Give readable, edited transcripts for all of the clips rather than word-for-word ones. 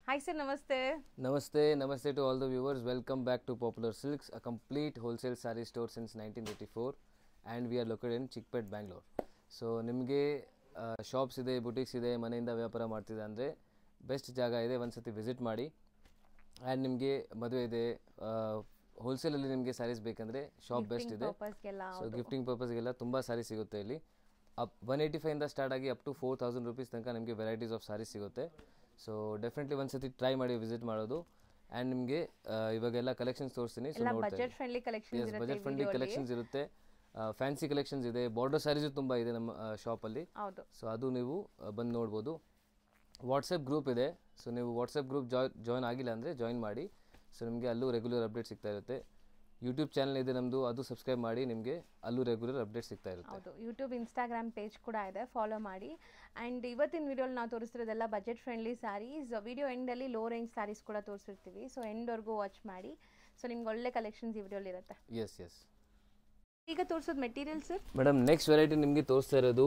Hi sir, namaste. Namaste to all the viewers. Welcome back to Popular Silks, a complete wholesale saree store since 1984, and we are located in Chickpet, Bangalore. So ನಿಮಗೆ shops ಇದೆ, boutiques ಇದೆ, ಮನೆಯಿಂದ ವ್ಯಾಪಾರ ಮಾಡ್ತಿದೆ ಅಂದರೆ best ಜಾಗ ಇದೆ, ಒಂದ್ಸತಿ ವಿಸಿಟ್ ಮಾಡಿ. ಆ್ಯಂಡ್ ನಿಮಗೆ ಮದುವೆ ಇದೆ, ಹೋಲ್ಸೇಲಲ್ಲಿ ನಿಮಗೆ ಸ್ಯಾರೀಸ್ ಬೇಕಂದರೆ ಶಾಪ್ ಬೆಸ್ಟ್ ಇದೆ. ಸೊ ಗಿಫ್ಟಿಂಗ್ ಪರ್ಪಸ್ಗೆಲ್ಲ ತುಂಬ ಸ್ಯಾರಿ ಸಿಗುತ್ತೆ ಇಲ್ಲಿ. 185 ಇಂದ ಸ್ಟಾರ್ಟ್ ಆಗಿ ಅಪ್ ಟು 4000 ರೂಪೀಸ್ ತನಕ ನಿಮಗೆ ವೆರೈಟೀಸ್ ಆಫ್ ಸ್ಯಾರೀಸ್ ಸಿಗುತ್ತೆ. ಸೊ ಡೆಫಿನೆಟ್ಲಿ ಒಂದ್ಸತಿ ಟ್ರೈ ಮಾಡಿ ವಿಸಿಟ್ ಮಾಡೋದು. ಆ್ಯಂಡ್ ನಿಮಗೆ ಇವಾಗೆಲ್ಲ ಕಲೆಕ್ಷನ್ಸ್ ತೋರಿಸ್ತೀನಿ. ಸೊ ಬಜೆಟ್ ಫ್ರೆಂಡ್ಲಿ ಕಲೆಕ್ಷನ್ಸ್ ಇರುತ್ತೆ, ಫ್ಯಾನ್ಸಿ ಕಲೆಕ್ಷನ್ಸ್ ಇದೆ, ಬಾರ್ಡರ್ ಸ್ಯಾರೀಸು ತುಂಬ ಇದೆ ನಮ್ಮ ಶಾಪಲ್ಲಿ. ಸೊ ಅದು ನೀವು ಬಂದು ನೋಡ್ಬೋದು. ವಾಟ್ಸಪ್ ಗ್ರೂಪ್ ಇದೆ, ಸೊ ನೀವು ವಾಟ್ಸಪ್ ಗ್ರೂಪ್ ಜಾಯ್ನ್ ಆಗಿಲ್ಲ ಅಂದರೆ ಜಾಯ್ನ್ ಮಾಡಿ. ಸೊ ನಿಮಗೆ ಅಲ್ಲೂ ರೆಗ್ಯುಲರ್ ಅಪ್ಡೇಟ್ ಸಿಗ್ತಾ ಇರುತ್ತೆ. ಯೂಟ್ಯೂಬ್ ಚಾನಲ್ ಇದೆ ನಮ್ಮದು, ಅದು ಸಬ್ಸ್ಕ್ರೈಬ್ ಮಾಡಿ, ನಿಮಗೆ ಅಲ್ಲೂ ರೆಗ್ಯುಲರ್ ಅಪ್ಡೇಟ್ ಸಿಗ್ತಾ ಇರುತ್ತೆ. ಹೌದು, ಯೂಟ್ಯೂಬ್ ಇನ್ಸ್ಟಾಗ್ರಾಮ್ ಪೇಜ್ ಕೂಡ ಇದೆ, ಫಾಲೋ ಮಾಡಿ. ಆ್ಯಂಡ್ ಇವತ್ತಿನ ವಿಡಿಯೋಲಿ ನಾವು ತೋರಿಸ್ತಿರೋದೆಲ್ಲ ಬಜೆಟ್ ಫ್ರೆಂಡ್ಲಿ ಸ್ಯಾರೀಸ್. ವಿಡಿಯೋ ಎಂಡಲ್ಲಿ ಲೋ ರೇಂಜ್ ಸ್ಯಾರೀಸ್ ಕೂಡ ತೋರಿಸಿರ್ತೀವಿ. ಸೊ ಎಂಡ್ವರೆಗೂ ವಾಚ್ ಮಾಡಿ. ಸೊ ನಿಮ್ಗೆ ಒಳ್ಳೆ ಕಲೆಕ್ಷನ್ಸ್ ಈ ವಿಡಿಯೋಲಿ ಇರುತ್ತೆ. ಎಸ್ ಈಗ ತೋರಿಸೋದು ಮೆಟೀರಿಯಲ್ಸ್ ಮೇಡಮ್. ನೆಕ್ಸ್ಟ್ ವೆರೈಟಿ ನಿಮಗೆ ತೋರಿಸ್ತಾ ಇರೋದು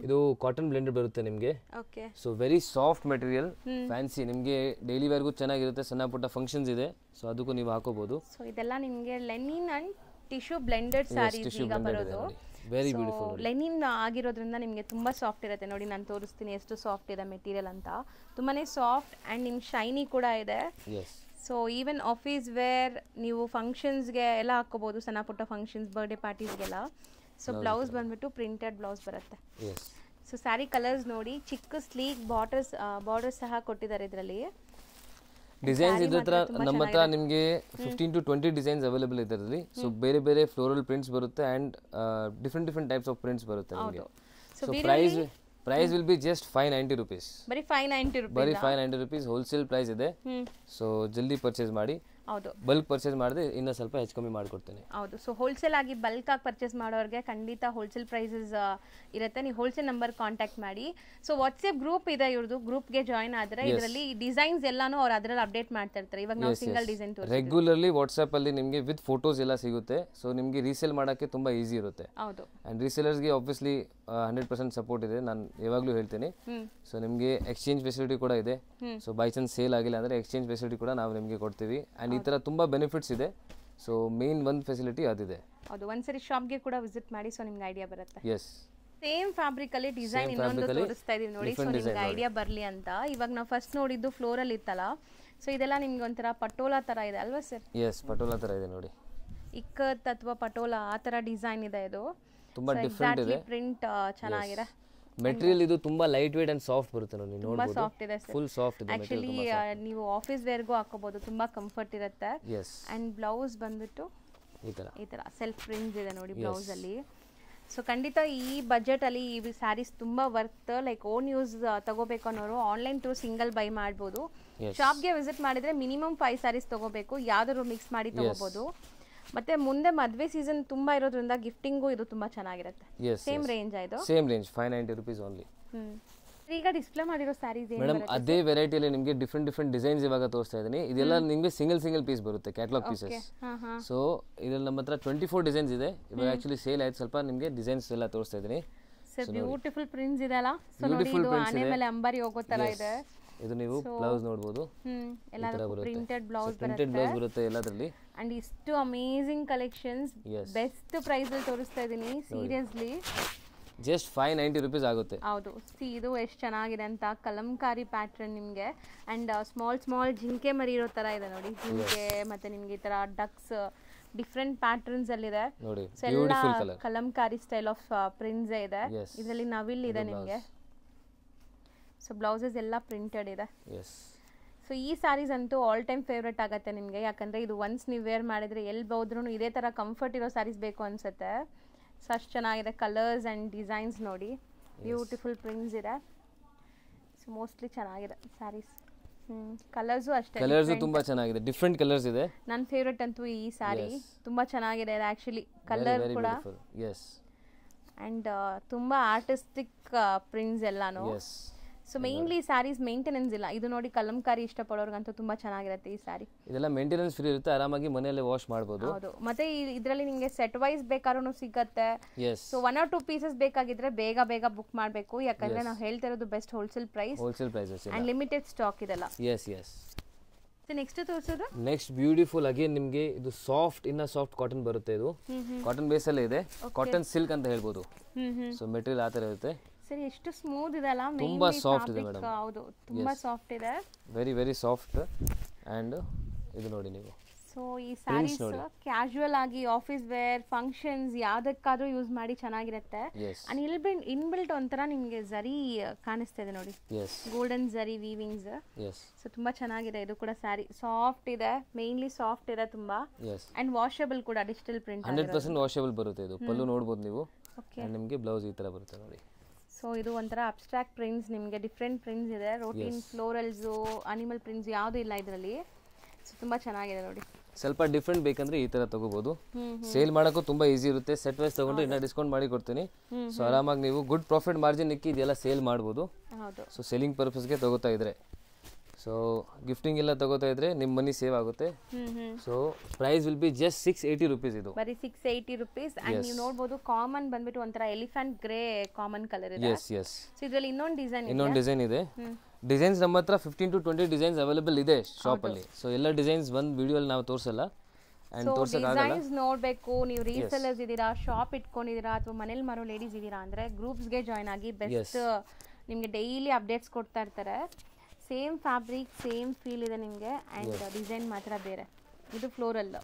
ಇದು ಕಾಟನ್ ಬ್ಲೆಂಡೆಡ್ ಬರುತ್ತೆ ನಿಮಗೆ. Okay. So very soft material, fancy, ನಿಮಗೆ ಡೈಲಿ ವೇರ್ಗೂ ಚೆನ್ನಾಗಿರುತ್ತೆ. ಸಣ್ಣ ಪುಟ್ಟ ಫಂಕ್ಷನ್ಸ್ ಇದೆ, ಸೊ ಅದಕ್ಕೂ ನೀವು ಹಾಕೋಬಹುದು. ಸೊ ಇದೆಲ್ಲ ನಿಮಗೆ linen and tissue blended sarees ಈಗ ಬರೋದು. Very beautiful. ಲೆನಿನ್ ಆಗಿರೋದ್ರಿಂದ ನಿಮಗೆ ತುಂಬಾ ಸಾಫ್ಟ್ ಇರುತ್ತೆ. ನೋಡಿ ನಾನು ತೋರಿಸ್ತೀನಿ ಎಷ್ಟು ಸಾಫ್ಟ್ ಇದೆ ಮೆಟೀರಿಯಲ್ ಅಂತ. ತುಂಬಾನೇ ಸಾಫ್ಟ್ ಅಂಡ್ ನಿಮ್ಗೆ ಶೈನಿ ಕೂಡ ಇದೆ. ಸೊ ಈವನ್ ಆಫೀಸ್ ವೇರ್ ನೀವು ಫಂಕ್ಷನ್ಸ್ಗೆ ಎಲ್ಲ ಹಾಕೋಬಹುದು, ಸಣ್ಣ ಪುಟ್ಟ ಫಂಕ್ಷನ್ಸ್, ಬರ್ಡೇ ಪಾರ್ಟೀಸ್ಗೆಲ್ಲ. ಸೊ ಬ್ಲೌಸ್ ಬಂದ್ಬಿಟ್ಟು ಪ್ರಿಂಟೆಡ್ ಬ್ಲೌಸ್ ಬರುತ್ತೆ. ಸೊ ಸ್ಯಾರಿ ಕಲರ್ಸ್ ನೋಡಿ, ಚಿಕ್ಕ ಸ್ಲೀಕ್ ಬಾರ್ಡರ್ಸ್ ಸಹ ಕೊಟ್ಟಿದ್ದಾರೆ ಇದರಲ್ಲಿ. ಡಿಸೈನ್ಸ್ ಇದ್ರ ಹತ್ರ ನಮ್ಮ ಹತ್ರ ನಿಮಗೆ 15 to 20 ಡಿಸೈನ್ಸ್ ಅವೈಲೇಬಲ್ ಇದೆ ಇದರಲ್ಲಿ. ಸೊ ಬೇರೆ ಬೇರೆ ಫ್ಲೋರಲ್ ಪ್ರಿಂಟ್ಸ್ ಬರುತ್ತೆ and different types of prints ಬರುತ್ತೆ ನಿಮಗೆ. So price will be just 590 rupees. ಬರೀ 590 ರೂಪೀಸ್ ಹೋಲ್ಸೇಲ್ ಪ್ರೈಸ್ ಇದೆ. ಸೊ ಜಲ್ದಿ ಪರ್ಚೇಸ್ ಮಾಡಿ. ಹೌದು, ಬಲ್ಕ್ ಪರ್ಚೇಸ್ ಮಾಡಿದ್ರೆ ಇನ್ನೂ ಸ್ವಲ್ಪ ಹೆಚ್ಚು ಕಮ್ಮಿ ಮಾಡಿಕೊಡ್ತೇನೆ. ಹೌದು. ಸೊ ಹೋಲ್ಸೇಲ್ ಆಗಿ ಬಲ್ಕ್ ಆಗಿ ಪರ್ಚೇಸ್ ಮಾಡೋರಿಗೆ ಖಂಡಿತ ಹೋಲ್ಸೇಲ್ ಪ್ರೈಸಸ್ ಇರುತ್ತೆ. ನೀವು ಹೋಲ್ಸೇಲ್ ನಂಬರ್ ಕಾಂಟ್ಯಾಕ್ಟ್ ಮಾಡಿ. ಸೊ ವಾಟ್ಸ್ಆಪ್ ಗ್ರೂಪ್ ಇದೆ ಇವ್ರದ್ದು, ಗ್ರೂಪ್ಗೆ ಜಾಯ್ನ್ ಆದರೆ ಇದರಲ್ಲಿ ಡಿಸೈನ್ಸ್ ಎಲ್ಲಾನು ಅವ್ರು ಅದರಲ್ಲಿ ಅಪ್ಡೇಟ್ ಮಾಡ್ತಾ ಇರ್ತಾರೆ. ಇವಾಗ ನಾವು ಸಿಂಗಲ್ ಡಿಸೈನ್ ರೆಗ್ಯುಲರ್ಲಿ ವಾಟ್ಸ್ಆಪ್ ಅಲ್ಲಿ ನಿಮಗೆ ವಿತ್ ಫೋಟೋಸ್ ಎಲ್ಲ ಸಿಗುತ್ತೆ. ಸೊ ನಿಮಗೆ ರೀಸೇಲ್ ಮಾಡೋಕ್ಕೆ ತುಂಬಾ ಈಸಿ ಇರುತ್ತೆ. ಹೌದು. ಅಂಡ್ ರೀಸೇಲರ್ಸ್ಗೆ ಆಬ್ವಿಯಸ್ಲಿ 100% ಸಪೋರ್ಟ್ ಇದೆ, ನಾನು ಯಾವಾಗಲೂ ಹೇಳ್ತೀನಿ. ಸೊ ನಿಮಗೆ ಎಕ್ಸ್ಚೇಂಜ್ ಫೆಸಿಲಿಟಿ ಕೂಡ ಇದೆ. ಸೊ ಬೈ ಚಾನ್ಸ್ ಸೇಲ್ ಆಗಿಲ್ಲ ಅಂದರೆ ಎಕ್ಸ್ಚೇಂಜ್ ಫೆಸಿಲಿಟಿ ಕೂಡ ನಾವು ನಿಮಗೆ ಕೊಡ್ತೀವಿ. ಆ್ಯಂಡ್ ಈ ಥರ ತುಂಬ ಬೆನಿಫಿಟ್ಸ್ ಇದೆ. ಸೊ ಮೇನ್ ಒಂದು ಫೆಸಿಲಿಟಿ ಅದಿದೆ. ಹೌದು, ಒಂದ್ಸರಿ ಶಾಪ್ಗೆ ಕೂಡ ವಿಸಿಟ್ ಮಾಡಿ. ಸೊ ನಿಮ್ಗೆ ಐಡಿಯಾ ಬರುತ್ತೆ. ಎಸ್, ಸೇಮ್ ಫ್ಯಾಬ್ರಿಕ್ ಅಲ್ಲಿ ಡಿಸೈನ್ ಇನ್ನೊಂದು ತೋರಿಸ್ತಾ ಇದೀವಿ ನೋಡಿ. ಸೊ ನಿಮ್ಗೆ ಐಡಿಯಾ ಬರಲಿ ಅಂತ. ಇವಾಗ ನಾವು ಫಸ್ಟ್ ನೋಡಿದ್ದು ಫ್ಲೋರಲ್ ಇತ್ತಲ್ಲ. ಸೊ ಇದೆಲ್ಲ ನಿಮ್ಗೆ ಒಂಥರ ಪಟೋಲಾ ತರ ಇದೆ ಅಲ್ವಾ ಸರ್? ಎಸ್, ಪಟೋಲಾ ತರ ಇದೆ ನೋಡಿ. ಇಕ್ಕತ್ ಅಥವಾ ಪಟೋಲಾ ಆ ತರ ಡಿಸೈನ್ ಇದೆ ಇದು. ತುಂಬಾ ಡಿಫರೆಂಟ್ ಇದೆ. ಪ್ರಿಂಟ್ ಚೆನ್ನಾಗಿದೆ. ಮೆಟೀರಿಯಲ್ ಇದು ತುಂಬಾ ಲೈಟ್ ವೇಟ್ ಅಂಡ್ ಸಾಫ್ಟ್ ಬರುತ್ತೆ ನೋಡಿ. ತುಂಬಾ ಸಾಫ್ಟ್ ಇದೆ ಸರ್. ಫುಲ್ ಸಾಫ್ಟ್ ಇದೆ. ಆಕ್ಚುಲಿ ನೀವು ಆಫೀಸ್ ವೇರ್ಗೂ ಹಾಕೋಬಹುದು, ತುಂಬಾ ಕಂಫರ್ಟ್ ಇರುತ್ತೆ. ಅಂಡ್ ಬ್ಲೌಸ್ ಬಂದ್ಬಿಟ್ಟು ಈ ತರ ಸೆಲ್ಫ್ ಪ್ರಿಂಟ್ಸ್ ಇದೆ ನೋಡಿ ಬ್ಲೌಸ್ ಅಲ್ಲಿ. ಸೊ ಖಂಡಿತ ಈ ಬಜೆಟ್ ಅಲ್ಲಿ ಈ ಸ್ಯಾರೀಸ್ ತುಂಬಾ ವರ್ತ್. ಲೈಕ್ ಓನ್ ಯೂಸ್ ತಗೋಬೇಕು ಅನ್ನೋರು ಆನ್ಲೈನ್ ಥ್ರೂ ಸಿಂಗಲ್ ಬೈ ಮಾಡ್ಬೋದು. ಶಾಪ್ಗೆ ವಿಸಿಟ್ ಮಾಡಿದ್ರೆ ಮಿನಿಮಮ್ 5 ಸ್ಯಾರೀಸ್ ತಗೋಬೇಕು, ಯಾವ್ದಾದ್ರು ಮಿಕ್ಸ್ ಮಾಡಿ ತಗೋಬಹುದು. ಮತ್ತೆ ಮುಂದೆ ಮದುವೆ ಸೀಸನ್ ತುಂಬಾ ಇರೋದ್ರಿಂದ ಗಿಫ್ಟಿಂಗು ಇದು ತುಂಬಾ ಚೆನ್ನಾಗಿರುತ್ತೆ. ಸೇಮ್ ರೇಂಜ್ ಇದು, ಸೇಮ್ ರೇಂಜ್ 590 ರೂಪೀಸ್ ಓನ್ಲಿ. ಈಗ ಡಿಸ್ಪ್ಲೇ ಮಾಡಿರೋ ಸ್ಯಾರೀಸ್ ಏನು ಮೇಡಮ್, ಅದೇ ವೆರೈಟಿಯಲ್ಲಿ ನಿಮಗೆ ಡಿಫರೆಂಟ್ ಡಿಸೈನ್ಸ್ ಇವಾಗ ತೋರಿಸ್ತಾ ಇದ್ದೀನಿ. ಇದೆಲ್ಲ ನಿಮಗೆ ಸಿಂಗಲ್ ಪೀಸ್ ಬರುತ್ತೆ, ಕ್ಯಾಟಲಾಗ್ ಪೀಸಸ್. ಸೊ ಇದರಲ್ಲಿ ನಮ್ಮ ಹತ್ರ 24 ಡಿಸೈನ್ಸ್ ಇದೆ. ಇವಾಗ ಆಕ್ಚುಲಿ ಸೇಲ್ ಆಯ್ತು ಸ್ವಲ್ಪ. ನಿಮಗೆ ಡಿಸೈನ್ಸ್ ಎಲ್ಲ ತೋರಿಸ್ತಾ ಇದ್ದೀನಿ. ಸರ್ ಬ್ಯೂಟಿಫುಲ್ ಪ್ರಿಂಟ್ಸ್ ಇದೆ ಅಲ್ಲ. ಸೊ ನೋಡಿ ಇದು ಆನೆ ಮೇಲೆ ಅಂಬಾರಿ ಹೋಗೋ ತರ ಇದೆ. ಇದು ನೀವು ಬ್ಲೌಸ್ ನೋಡಬಹುದು. ಎಲ್ಲದಕ್ಕೂ ಪ್ರಿಂಟೆಡ್ ಬ್ಲೌಸ್ ಬರುತ್ತೆ ಎಲ್ಲದರಲ್ಲಿ. ಅಂಡ್ ಇಷ್ಟು ಅಮೇಜಿಂಗ್ ಕಲೆಕ್ಷನ್ಸ್ ಬೆಸ್ಟ್ ಪ್ರೈಸ್ ಅಲ್ಲಿ ತೋರಿಸ್ತಾ ಇದೀನಿ. ಸೀರಿಯಸ್ಲಿ ಜಸ್ಟ್ 590 ರೂಪೀಸ್ ಆಗುತ್ತೆ. ಹೌದು, ಇದು ಎಷ್ಟು ಚೆನ್ನಾಗಿದೆ ಅಂತ. ಕಲಂಕಾರಿ ಪ್ಯಾಟರ್ನ್ ನಿಮಗೆ. ಅಂಡ್ ಸ್ಮಾಲ್ ಜಿಂಕೆ ಮರಿ ಇರೋ ತರ ಇದೆ ನೋಡಿ. ಜಿಂಕೆ ಮತ್ತೆ ನಿಮ್ಗೆ ಈ ತರ ಡಕ್ಸ್ ಡಿಫ್ರೆಂಟ್ ಪ್ಯಾಟರ್ನ್ಸ್ ಅಲ್ಲಿ ಇದೆ. ಎಲ್ಲ ಕಲಂಕಾರಿ ಸ್ಟೈಲ್ ಆಫ್ ಪ್ರಿಂಟ್ಸ್ ಇದೆ. ಇದರಲ್ಲಿ ನವಿಲ್ ಇದೆ ನಿಮಗೆ. ಸೊ ಬ್ಲೌಸಸ್ ಎಲ್ಲ ಪ್ರಿಂಟೆಡ್ ಇದೆ. ಸೊ ಈ ಸ್ಯಾರೀಸ್ ಅಂತೂ ಆಲ್ ಟೈಮ್ ಫೇವ್ರೇಟ್ ಆಗುತ್ತೆ ನಿಮಗೆ. ಯಾಕಂದ್ರೆ ಇದು ಒನ್ಸ್ ನೀವು ವೇರ್ ಮಾಡಿದ್ರೆ ಎಲ್ಲಿ ಹೋದ್ರೂ ಇದೇ ತರ ಕಂಫರ್ಟ್ ಇರೋ ಸ್ಯಾರೀಸ್ ಬೇಕು ಅನ್ಸುತ್ತೆ. ಸೊ ಅಷ್ಟು ಚೆನ್ನಾಗಿದೆ. ಕಲರ್ಸ್ ಅಂಡ್ ಡಿಸೈನ್ಸ್ ನೋಡಿ, ಬ್ಯೂಟಿಫುಲ್ ಪ್ರಿಂಟ್ಸ್ ಇದೆ. ಸೊ ಮೋಸ್ಟ್ಲಿ ಚೆನ್ನಾಗಿದೆ ಸ್ಯಾರೀಸ್. ಕಲರ್ಸ್ ಅಷ್ಟೇ, ಕಲರ್ಸ್ ತುಂಬಾ ಚೆನ್ನಾಗಿದೆ, ಡಿಫರೆಂಟ್ ಕಲರ್ಸ್ ಇದೆ. ನನ್ನ ಫೇವ್ರೇಟ್ ಅಂತೂ ಈ ಸ್ಯಾರಿ ತುಂಬಾ ಚೆನ್ನಾಗಿದೆ. ಆಕ್ಚುಲಿ ಕಲರ್ ಕೂಡ ಅಂಡ್ ತುಂಬಾ ಆರ್ಟಿಸ್ಟಿಕ್ ಪ್ರಿಂಟ್ಸ್ ಎಲ್ಲಾನು. ಸೊ ಮೇನ್ಲಿ ಸ್ಯಾರೀಸ್ ಮೇಂಟೆನೆನ್ಸ್ ಇಲ್ಲ. ಇದು ನೋಡಿ ಕಲಂಕಾರಿ ಇಷ್ಟಪಡೋರ್ಗಂತೂ ತುಂಬಾ ಚೆನ್ನಾಗಿರುತ್ತೆ ಈ ಸ್ಯಾರಿ. ಇದೆಲ್ಲ ಮೇಂಟೆನೆನ್ಸ್ ಫ್ರೀ ಇರುತ್ತೆ, ಆರಾಮಾಗಿ ಮನೆಯಲ್ಲೇ ವಾಶ್ ಮಾಡಬಹುದು. ಹೌದು, ಮತ್ತೆ ಇದರಲ್ಲಿ ನಿಮಗೆ ಸೆಟ್ ವೈಸ್ ಬೇಕಾದ್ರೂ ಸಿಗುತ್ತೆ. ಸೊ 1 or 2 ಪೀಸಸ್ ಬೇಕಾಗಿದ್ರೆ ಬೇಗ ಬೇಗ ಬುಕ್ ಮಾಡಬೇಕು, ಯಾಕಂದ್ರೆ ನಾವು ಹೇಳ್ತಿರೋದು best wholesale prices and limited stock ಇದೆಲ್ಲ. Yes yes. ನೆಕ್ಸ್ಟ್ ತೋರಿಸೋದು ನೆಕ್ಸ್ಟ್ ಬ್ಯೂಟಿಫುಲ್ ಅಗೇನ್ ನಿಮಗೆ ಇದು ಸಾಫ್ಟ್ ಕಾಟನ್ ಬರುತ್ತೆ. ಇದು ಕಾಟನ್ ಬೇಸ್ ಅಲ್ಲೇ ಇದೆ, ಕಾಟನ್ ಸಿಲ್ಕ್ ಅಂತ ಹೇಳ್ಬೋದು. ಸೊ ಮೆಟೀರಿಯಲ್ ಆ ತರ ಇರುತ್ತೆ. ಸರಿ, ಎಷ್ಟು ಸ್ಮೂತ್ ಇದೆ ಅಲ್ಲ, ತುಂಬಾ ಸಾಫ್ಟ್ ಇದೆ ಮೇಡಮ್. ಹೌದು, ತುಂಬಾ ಸಾಫ್ಟ್ ಇದೆ, ವೆರಿ ಸಾಫ್ಟ್. ಅಂಡ್ ಇದು ನೋಡಿ ನೀವು. ಸೊ ಈ ಸ್ಯಾರೀಸ್ ಕ್ಯಾಶುವಲ್ ಆಗಿ ಆಫೀಸ್ ವೇರ್ ಫಂಕ್ಷನ್ಸ್ ಯಾವ್ದಕ್ಕಾದ್ರೂ ಯೂಸ್ ಮಾಡಿ ಚೆನ್ನಾಗಿರುತ್ತೆ. ಇನ್ಬಿಲ್ಟ್ ಒಂಥರ ನಿಮ್ಗೆ ಜರಿ ಕಾಣಿಸ್ತಾ ಇದೆ ನೋಡಿ, ಗೋಲ್ಡನ್ ಜರಿ ವೀವಿಂಗ್ಸ್. ಸೊ ತುಂಬಾ ಚೆನ್ನಾಗಿದೆ. ಇದು ಕೂಡ ಸ್ಯಾರಿ ಸಾಫ್ಟ್ ಇದೆ, ಮೇನ್ಲಿ ಸಾಫ್ಟ್ ಇದೆ ತುಂಬಾ. ಅಂಡ್ ವಾಷಬಲ್ ಕೂಡ, ಡಿಜಿಟಲ್ ಪ್ರಿಂಟ್ 100% ವಾಷಬಲ್ ಬರುತ್ತೆ. ಇದು ಪಲ್ಲು ನೋಡಬಹುದು ನೀವು. ನಿಮಗೆ ಬ್ಲೌಸ್ ಈ ತರ ಬರುತ್ತೆ ನೋಡಿ. ಸೊ ಇದು ಒಂಥರ ಅಬ್ಸ್ಟ್ರಾಕ್ಟ್ ಪ್ರಿಂಟ್ಸ್, ನಿಮಗೆ ಡಿಫ್ರೆಂಟ್ ಪ್ರಿಂಟ್ಸ್ ಇದೆ. ರೋಟೀನ್ ಫ್ಲೋರಲ್ಸ್, ಅನಿಮಲ್ ಪ್ರಿಂಟ್ಸ್ ಯಾವುದೂ ಇಲ್ಲ ಇದರಲ್ಲಿ. ಸೊ ತುಂಬಾ ಚೆನ್ನಾಗಿದೆ ನೋಡಿ. ಸ್ವಲ್ಪ ಡಿಫ್ರೆಂಟ್ ಬೇಕಂದ್ರೆ ಈ ತರ ತಗೋಬಹುದು. ಸೇಲ್ ಮಾಡೋಕ್ಕೂ ತುಂಬಾ ಈಸಿ ಇರುತ್ತೆ. ಸೆಟ್ ವೈಸ್ ತಗೊಂಡ್ರೆ ಇನ್ನ ಡಿಸ್ಕೌಂಟ್ ಮಾಡಿ ಕೊಡ್ತೀನಿ. ಸೊ ಆರಾಮಾಗಿ ನೀವು ಗುಡ್ ಪ್ರಾಫಿಟ್ ಮಾರ್ಜಿನ್ ಇಕ್ಕಿ ಇದೆಲ್ಲ ಸೇಲ್ ಮಾಡಬಹುದು. ಸೊ ಸೆಲ್ಲಿಂಗ್ ಪರ್ಪಸ್ಗೆ ತಗೋತಾ ಇದ್ರೆ, ಸೊ ಗಿಫ್ಟಿಂಗ್ ಎಲ್ಲ ತಗೋತಾ ಇದ್ರೆ ನಿಮ್ಮ ಮನಿ ಸೇವ್ ಆಗುತ್ತೆ. So price will be just 680 rupees. ಇದು ಬರೀ 680 rupees. ಅಂಡ್ ನೀವು ನೋಡಬಹುದು ಕಾಮನ್ ಬಂದ್ಬಿಟ್ಟು ಒಂಥರ ಎಲಿಫೆಂಟ್ ಗ್ರೇ ಕಾಮನ್ ಕಲರ್ ಇದೆ. ಸೊ ಇದರಲ್ಲಿ ಇನ್ನೊಂದು ಡಿಸೈನ್ ಇದೆ. ಡಿಸೈನ್ಸ್ ನಮ್ಮ ಹತ್ರ 15 to 20 ಡಿಸೈನ್ಸ್ ಅವೈಲೇಬಲ್ ಇದೆ ಶಾಪ್ ಅಲ್ಲಿ. ಸೊ ಎಲ್ಲ ಡಿಸೈನ್ಸ್ ಒಂದು ವಿಡಿಯೋ ಅಲ್ಲಿ ನಾವು ತೋರಿಸಲ್ಲ ಅಂಡ್ ತೋರಿಸಕ್ಕಾಗಲ್ಲ. ಡಿಸೈನ್ಸ್ ನೋಡಬೇಕು, ನೀವು ರೀಸೆಲ್ಲರ್ಸ್ ಇದೀರಾ, ಶಾಪ್ ಇಟ್ಕೊಂಡಿದ್ದೀರಾ ಅಥವಾ ಮನೇಲಿ ಮಾರೋ ಲೇಡೀಸ್ ಇದೀರಾ ಅಂದ್ರೆ ಗ್ರೂಪ್ಸ್ ಗೆ ಜಾಯಿನ್ ಆಗಿ ಬೆಸ್ಟ್ ನಿಮಗೆ ಡೈಲಿ ಅಪ್ಡೇಟ್ಸ್ ಕೊಡ್ತಾ ಇರ್ತಾರೆ. ಸೇಮ್ ಫ್ಯಾಬ್ರಿಕ್, ಸೇಮ್ ಫೀಲ್ ಇದೆ ನಿಮಗೆ. ಅಂಡ್ ಡಿಸೈನ್ ಮಾತ್ರ ಬೇರೆ. ಇದು ಫ್ಲೋರಲ್.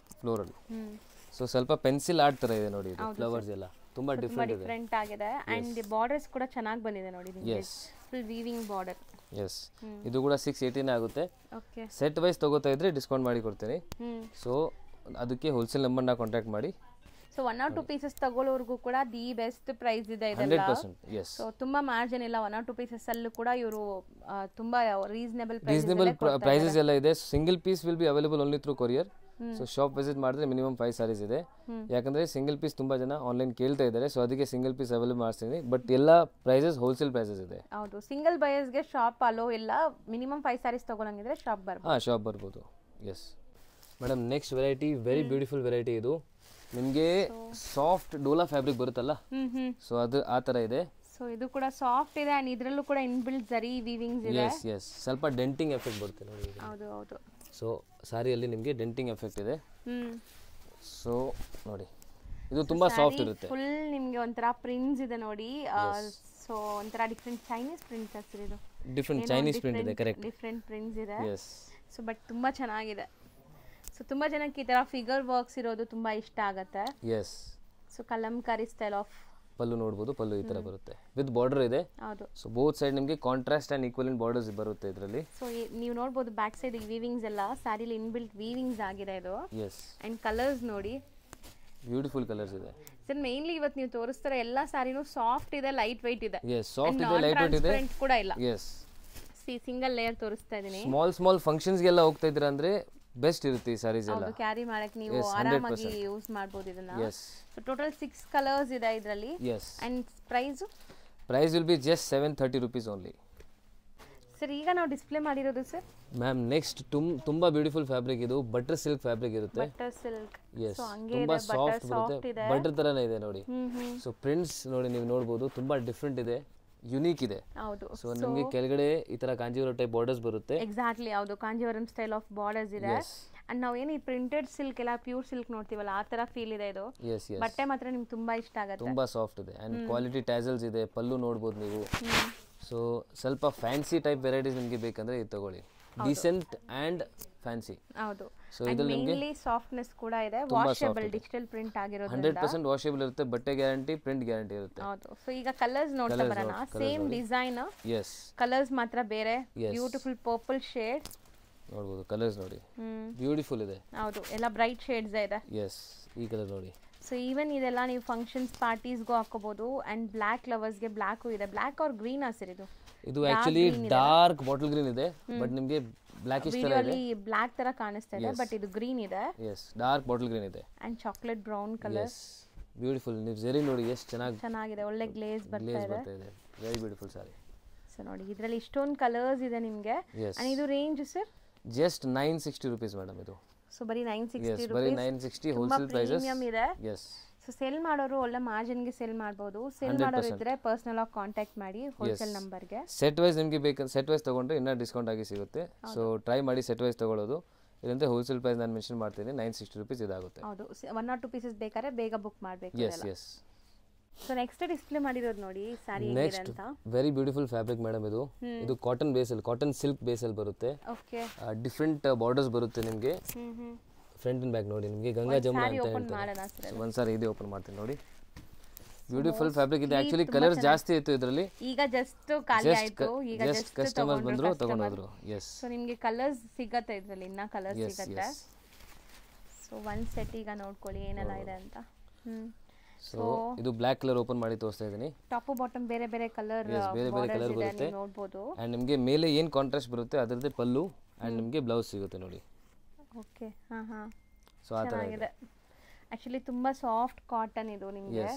ಸೊ ಸ್ವಲ್ಪ ಪೆನ್ಸಿಲ್ ಆರ್ಟ್ ತರ ಇದೆ ನೋಡಿ. ಇದು ಫ್ಲವರ್ಸ್ ಎಲ್ಲ ತುಂಬಾ ಡಿಫ್ರೆಂಟ್ ಆಗಿದೆ. ಅಂಡ್ ಬಾರ್ಡರ್ಸ್ ಕೂಡ ಚೆನ್ನಾಗಿ ಬಂದಿದೆ ನೋಡಿ ನಿಮಗೆ, ಫುಲ್ ವೀವಿಂಗ್ ಬಾರ್ಡರ್. ಇದು ಕೂಡ 680 ಆಗುತ್ತೆ. ಸೆಟ್ ವೈಸ್ ತಗೋತಾ ಇದ್ರೆ ಡಿಸ್ಕೌಂಟ್ ಮಾಡಿ ಕೊಡ್ತೀನಿ. ಸೊ ಅದಕ್ಕೆ ಹೋಲ್ಸೇಲ್ ನಂಬರ್ ನ ಕಾಂಟ್ಯಾಕ್ಟ್ ಮಾಡಿ. ಸೊ 1 or 2 ಪೀಸಸ್ ತಗೊಳ್ಳೋರ್ಗೂ ಕೂಡ ದಿ ಬೆಸ್ಟ್ ಪ್ರೈಸ್ ಇದೆ ಇದೆಲ್ಲ. 100%. ಸೊ ತುಂಬಾ ಮಾರ್ಜಿನ್ ಇಲ್ಲ. 1 or 2 ಪೀಸಸ್ ಅಲ್ಲೂ ಕೂಡ ಇವರು ತುಂಬಾ ರೀಸನಬಲ್ ಪ್ರೈಸಸ್ ಎಲ್ಲ ಇದೆ. Single piece will be available only through courier. So shop visit ಮಾಡಿದ್ರೆ ಮಿನಿಮಮ್ 5 ಸಾರೀಸ್ ಇದೆ. ಯಾಕಂದ್ರೆ ಸಿಂಗಲ್ ಪೀಸ್ ತುಂಬಾ ಜನ ಆನ್ಲೈನ್ ಕೇಳ್ತಾ ಇದ್ದಾರೆ. ಸೊ ಅದಕ್ಕೆ ಸಿಂಗಲ್ ಪೀಸ್ ಅವೈಲೇಬಲ್ ಮಾಡ್ತೀನಿ. ಬಟ್ ಎಲ್ಲ ಪ್ರೈಸಸ್ ಹೋಲ್ಸೇಲ್ ಪ್ರೈಸಸ್ ಇದೆ. ಹೌದು, ಸಿಂಗಲ್ ಬಯರ್ಸ್ ಗೆ ಶಾಪ್ ಅಲೋ ಇಲ್ಲ. ಮಿನಿಮಮ್ 5 ಸಾರೀಸ್ ತಗೊಳ್ಳಂಗಿದ್ರೆ ಶಾಪ್ ಬರ್ಬೋದು. ಶಾಪ್ ಬರ್ಬೋದು. Yes madam, next variety very beautiful variety. ಇದು ನಿಮಗೆ ಸಾಫ್ಟ್ ಡೋಲಾ ಫ್ಯಾಬ್ರಿಕ್ ಬರುತ್ತಲ್ಲ, ಸೊ ಅದು ಆ ತರ ಇದೆ. ಸೊ ಇದು ಕೂಡ ಸಾಫ್ಟ್ ಇದೆ ಅಂಡ್ ಇದರಲ್ಲೂ ಕೂಡ ಇನ್ಬಿಲ್ಟ್ ಜರಿ ವೀವಿಂಗ್ಸ್ ಇದೆ. ಎಸ್ ಸ್ವಲ್ಪ ಡೆಂಟಿಂಗ್ ಎಫೆಕ್ಟ್ ಬರುತ್ತೆ ನೋಡಿ. ಹೌದು. ಸೊ ಸಾರಿಯಲ್ಲಿ ನಿಮಗೆ ಡೆಂಟಿಂಗ್ ಎಫೆಕ್ಟ್ ಇದೆ. ಸೊ ನೋಡಿ, ಇದು ತುಂಬಾ ಸಾಫ್ಟ್ ಇರುತ್ತೆ. ಫುಲ್ ನಿಮಗೆ ಒಂಥರ ಪ್ರಿಂಟ್ಸ್ ಇದೆ ನೋಡಿ. ಸೊ ಒಂಥರ ಡಿಫ್ರೆಂಟ್ ಚೈನೀಸ್ ಪ್ರಿಂಟ್ಸ್ ಹತ್ತಿರ ಇದು. ಡಿಫ್ರೆಂಟ್ ಚೈನೀಸ್ ಪ್ರಿಂಟ್ ಇದೆ, ಕರೆಕ್ಟ್. ಡಿಫ್ರೆಂಟ್ ಪ್ರಿಂಟ್ಸ್ ಇದೆ. ಸೊ ಬಟ್ ತುಂಬಾ ಚೆನ್ನಾಗಿದೆ. ಸೊ ತುಂಬಾ ಜನಕ್ಕೆ ಈ ತರ ಫಿಗರ್ ವರ್ಕ್ಸ್ ಇರೋದು ತುಂಬಾ ಇಷ್ಟ ಆಗುತ್ತೆ. ಸೊ ಕಲಂಕಾರಿ ಸ್ಟೈಲ್ ಆಫ್ ಪಲ್ಲು ನೋಡಬಹುದು. ಪಲ್ಲು ಈ ತರ ಬರುತ್ತೆ, ವಿತ್ ಬಾರ್ಡರ್ ಇದೆ. ಹೌದು. ಸೊ ಬೋತ್ ಸೈಡ್ ನಿಮಗೆ ಕಾಂಟ್ರಾಸ್ಟ್ ಅಂಡ್ ಈಕ್ವಲೆಂಟ್ ಬಾರ್ಡರ್ಸ್ ಬರುತ್ತೆ ಇದರಲ್ಲಿ. ಸೊ ನೀವು ನೋಡಬಹುದು ಬ್ಯಾಕ್ ಸೈಡ್ ವೀವಿಂಗ್ಸ್ ಎಲ್ಲ ಸ್ಯಾರಿಲಿ ಇನ್ಬಿಲ್ಟ್ ವೀವಿಂಗ್ಸ್ ಆಗಿದೆ ಇದು. ಅಂಡ್ ಕಲರ್ಸ್ ನೋಡಿ, ಬ್ಯೂಟಿಫುಲ್ ಕಲರ್ಸ್ ಇದೆ. ಸರ್ ಮೇನ್ಲಿ ಇವತ್ತು ನೀವು ತೋರಿಸ್ತಾರೆ ಎಲ್ಲ ಸ್ಯಾರಿನೂ ಸಾಫ್ಟ್ ಇದೆ, ಲೈಟ್ ವೈಟ್ ಇದೆ. ಸಾಫ್ಟ್ ಇದೆ, ಲೈಟ್ ವೈಟ್ ಇದೆ, ಕೂಡ ಇಲ್ಲ. ಸಿಂಗಲ್ ಲೇಯರ್ ತೋರಿಸ್ತಾ ಇದೀನಿ. ಸ್ಮಾಲ್ ಫಂಕ್ಷನ್ಸ್ ಗೆಲ್ಲ ಹೋಗ್ತಾ ಇದ್ದೀರಾ ಅಂದ್ರೆ ಬೆಸ್ಟ್ ಇರುತ್ತೆ ಈ ಸಾರೀಸ್ ಎಲ್ಲ. ಕ್ಯಾರಿ ಮಾಡಕ್ಕೆ ನೀವು ಆರಾಮಾಗಿ ಯೂಸ್ ಮಾಡಬಹುದು ಇದನ್ನ. ಸೊ ಟೋಟಲ್ 6 ಕಲರ್ಸ್ ಇದೆ ಇದರಲ್ಲಿ. And price will be just 730 rupees only. Sir ಈಗ ನಾವು ಡಿಸ್ಪ್ಲೇ ಮಾಡಿರೋದು ಸರ್ ಮ್ಯಾಮ್ ನೆಕ್ಸ್ಟ್ ತುಂಬಾ ಬ್ಯೂಟಿಫುಲ್ ಫ್ಯಾಬ್ರಿಕ್. ಇದು ಬಟರ್ ಸಿಲ್ಕ್ ಫ್ಯಾಬ್ರಿಕ್ ಇರುತ್ತೆ. Butter silk. ಸೊ ತುಂಬಾ ಸಾಫ್ಟ್ ಬರುತ್ತೆ, ಬಟರ್ ತರನೇ ಇದೆ ನೋಡಿ. ಸೊ ಪ್ರಿಂಟ್ಸ್ ನೋಡಿ, ನೀವು ನೋಡಬಹುದು ತುಂಬಾ ಡಿಫ್ರೆಂಟ್ ಇದೆ, ಯುನೀಕ್ ಇದೆ. ಹೌದು. ಸೊ ನಿಮಗೆ ಕೆಳಗಡೆ ಈ ತರ ಕಾಂಜೀವರಂ ಟೈಪ್ ಬಾರ್ಡರ್ಸ್ ಬರುತ್ತೆ. ಎಕ್ಸಾಕ್ಟ್ಲಿ, ಹೌದು, ಕಾಂಜೀವರಂ ಸ್ಟೈಲ್ ಆಫ್ ಬಾರ್ಡರ್ಸ್ ಇದೆ. ಅಂಡ್ ನಾವು ಏನು ಈ ಪ್ರಿಂಟೆಡ್ ಸಿಲ್ಕ್ ಎಲ್ಲ ಪ್ಯೂರ್ ಸಿಲ್ಕ್ ನೋಡ್ತೀವಲ್ಲ ಆ ತರ ಫೀಲ್ ಇದೆ ಇದು. ಬಟ್ಟೆ ಮಾತ್ರ ನಿಮ್ಗೆ ತುಂಬಾ ಇಷ್ಟ ಆಗುತ್ತೆ. ತುಂಬಾ ಸಾಫ್ಟ್ ಇದೆ ಅಂಡ್ ಕ್ವಾಲಿಟಿ ಟ್ಯಾಸಲ್ಸ್ ಇದೆ. ಪಲ್ಲು ನೋಡಬಹುದು ನೀವು. ಸೊ ಸ್ವಲ್ಪ ಫ್ಯಾನ್ಸಿ ಟೈಪ್ ವೆರೈಟೀಸ್ ನಿಮಗೆ ಬೇಕಂದ್ರೆ ಇದು ತಗೊಳ್ಳಿ. Decent and fancy. ಹೌದು. ಸೊ ಇದರಲ್ಲಿ ನಿಮಗೆ ಸಾಫ್ಟ್ನೆಸ್ ಕೂಡ ಇದೆ. ವಾಷಬಲ್ ಡಿಜಿಟಲ್ ಪ್ರಿಂಟ್ ಆಗಿರೋದ್ರಿಂದ 100% ವಾಷಬಲ್ ಇರುತ್ತೆ. ಬಟ್ಟೆ ಗ್ಯಾರಂಟಿ, ಪ್ರಿಂಟ್ ಗ್ಯಾರಂಟಿ ಇರುತ್ತೆ. ಹೌದು. ಸೊ ಈಗ ಕಲರ್ಸ್ ನೋಡ್ತಾ ಬರೋಣ. ಸೇಮ್ ಡಿಸೈನ್, ಕಲರ್ಸ್ ಮಾತ್ರ ಬೇರೆ. ಬ್ಯೂಟಿಫುಲ್ ಪರ್ಪಲ್ ಶೇಡ್ ನೋಡಬಹುದು. ಕಲರ್ಸ್ ನೋಡಿ, ಬ್ಯೂಟಿಫುಲ್ ಇದೆ. ಹೌದು, ಎಲ್ಲ ಬ್ರೈಟ್ ಶೇಡ್ಸ್ ಇದೆ. ಈ ಕಲರ್ ನೋಡಿ. ಸೊ ಈವನ್ ಇದೆಲ್ಲ ನೀವು ಫಂಕ್ಷನ್ಸ್ ಪಾರ್ಟೀಸ್ಗೂ ಹಾಕೋಬಹುದು. ಅಂಡ್ ಬ್ಲಾಕ್ ಲವರ್ಸ್ಗೆ ಬ್ಲಾಕ್ ಇದೆ. ಬ್ಲಾಕ್ ಆರ್ ಗ್ರೀನ್ ಹಸಿರು ಇದು ಆಕ್ಚುಲಿ ಡಾರ್ಕ್ ಬಾಟಲ್ ಗ್ರೀನ್ ಇದೆ. ಬಟ್ ನಿಮಗೆ ಬ್ಲಾಕಿಶ್ ತರ ಇದೆ. ಬ್ಲಾಕ್ ತರ ಕಾಣಿಸ್ತಾ ಇದೆ, ಬಟ್ ಇದು ಗ್ರೀನ್ ಇದೆ. ಡಾರ್ಕ್ ಬಾಟಲ್ ಗ್ರೀನ್ ಇದೆ. And chocolate brown colour. Beautiful. ನೀವು ಜರಿ ನೋಡಿ ಎಷ್ಟು ಚೆನ್ನಾಗಿದೆ. ಒಳ್ಳೆ ಗ್ಲೇಸ್ ಬರ್ತಾ ಇದೆ. ವೆರಿ ಬ್ಯೂಟಿಫುಲ್ ಸಾರಿ. ಸೊ ನೋಡಿ ಇದರಲ್ಲಿ ಇಷ್ಟೊಂದು ಕಲರ್ಸ್ ಇದೆ ನಿಮಗೆ. Yes. ಅಂಡ್ ಇದು range sir just 960 rupees madam ಇದು. ಸೊ ಬರೀ 960 ಬರೀ 960 ಹೋಲ್ಸೇಲ್ ಪ್ರೈಸಸ್. ಪ್ರೀಮಿಯಂ ಇದೆ. ಎಸ್. ಸೊ ಸೇಲ್ ಮಾಡೋರು ಒಳ್ಳೆ ಮಾರ್ಜಿನ್ಗೆ ಸೇಲ್ ಮಾಡ್ಬೋದು. ಸೇಲ್ ಮಾಡೋರು ಇದ್ರೆ ಪರ್ಸನಲ್ ಆಗಿ ಕಾಂಟ್ಯಾಕ್ಟ್ ಮಾಡಿ ಹೋಲ್ಸೇಲ್ ನಂಬರ್ಗೆ. ಸೆಟ್ ವೈಸ್ ನಿಮಗೆ ಬೇಕಂದ್ರೆ ಸೆಟ್ ವೈಸ್ ತೊಗೊಂಡ್ರೆ ಇನ್ನೂ ಡಿಸ್ಕೌಂಟ್ ಆಗಿ ಸಿಗುತ್ತೆ. ಸೊ ಟ್ರೈ ಮಾಡಿ ಸೆಟ್ ವೈಸ್ ತೊಗೊಳ್ಳೋದು. ಇದಂತೆ ಹೋಲ್ಸೇಲ್ ಪ್ರೈಸ್ ನಾನು ಮೆನ್ಷನ್ ಮಾಡ್ತೀನಿ 960 rupees ಇದಾಗುತ್ತೆ. ಹೌದು 1 or 2 ಪೀಸಸ್ ಬೇಕಾದ್ರೆ ಬೇಗ ಬುಕ್ ಮಾಡಬೇಕು. Yes yes. So next display ಮಾಡಿರೋದು ನೋಡಿ sari next very beautiful fabric madam ಇದು. ಇದು ಕಾಟನ್ ಬೇಸಲ್ಲಿ ಕಾಟನ್ ಸಿಲ್ಕ್ ಬೇಸಲ್ಲಿ ಬರುತ್ತೆ. ಓಕೆ. ಡಿಫ್ರೆಂಟ್ ಬಾರ್ಡರ್ಸ್ ಬರುತ್ತೆ ನಿಮಗೆ. ಫ್ರಂಟ್ ಅಂಡ್ ಬ್ಯಾಕ್ ನೋಡಿ ನಿಮಗೆ ಗಂಗಾ ಜಮುನಾ ಅಂತ ಹೇಳ್ತಾರೆ. ಒಂದ್ಸಾರಿ ಇದು ಓಪನ್ ಮಾಡ್ತೀನಿ ನೋಡಿ. ಬ್ಯೂಟಿಫುಲ್ ಫ್ಯಾಬ್ರಿಕ್ ಇದೆ. ಆಕ್ಚುಲಿ ಕಲರ್ಸ್ ಜಾಸ್ತಿ ಇತ್ತು ಇದರಲ್ಲಿ. ಈಗ ಜಸ್ಟ್ ಖಾಲಿ ಆಯ್ತು. ಈಗ ಜಸ್ಟ್ ಕಸ್ಟಮರ್ಸ್ ಬಂದ್ರು ತಗೊಂಡ್ರು. ಎಸ್. ಸೊ ನಿಮಗೆ ಕಲರ್ಸ್ ಸಿಗುತ್ತೆ ಇದರಲ್ಲಿ, ಇನ್ನ ಕಲರ್ಸ್ ಸಿಗುತ್ತೆ. ಸೊ ಒನ್ ಸೆಟ್ ಈಗ ನೋಡ್ಕೊಳ್ಳಿ ಏನೆಲ್ಲ ಇದೆ ಅಂತ. ಸೊ ಇದು ಬ್ಲಾಕ್ ಕಲರ್ ಓಪನ್ ಮಾಡಿ ತೋರಿಸ್ತಾ ಇದೀನಿ. ಟಾಪ್ ಬಾಟಮ್ ಬೇರೆ ಬೇರೆ ಕಲರ್ ಬೇರೆ ಬೇರೆ ಕಲರ್ ಬರುತ್ತೆ ನೋಡಬಹುದು. ಅಂಡ್ ನಿಮಗೆ ಮೇಲೆ ಏನು ಕಾಂಟ್ರಾಸ್ಟ್ ಬರುತ್ತೆ ಅದರದೇ ಪಲ್ಲು ಅಂಡ್ ನಿಮಗೆ ಬ್ಲೌಸ್ ಸಿಗುತ್ತೆ ನೋಡಿ. ಓಕೆ. ಹಾ ಹಾ. ಸೊ ಆ ತರ ಇದೆ. ಆಕ್ಚುಲಿ ತುಂಬಾ ಸಾಫ್ಟ್ ಕಾಟನ್ ಇದು ನಿಮಗೆ.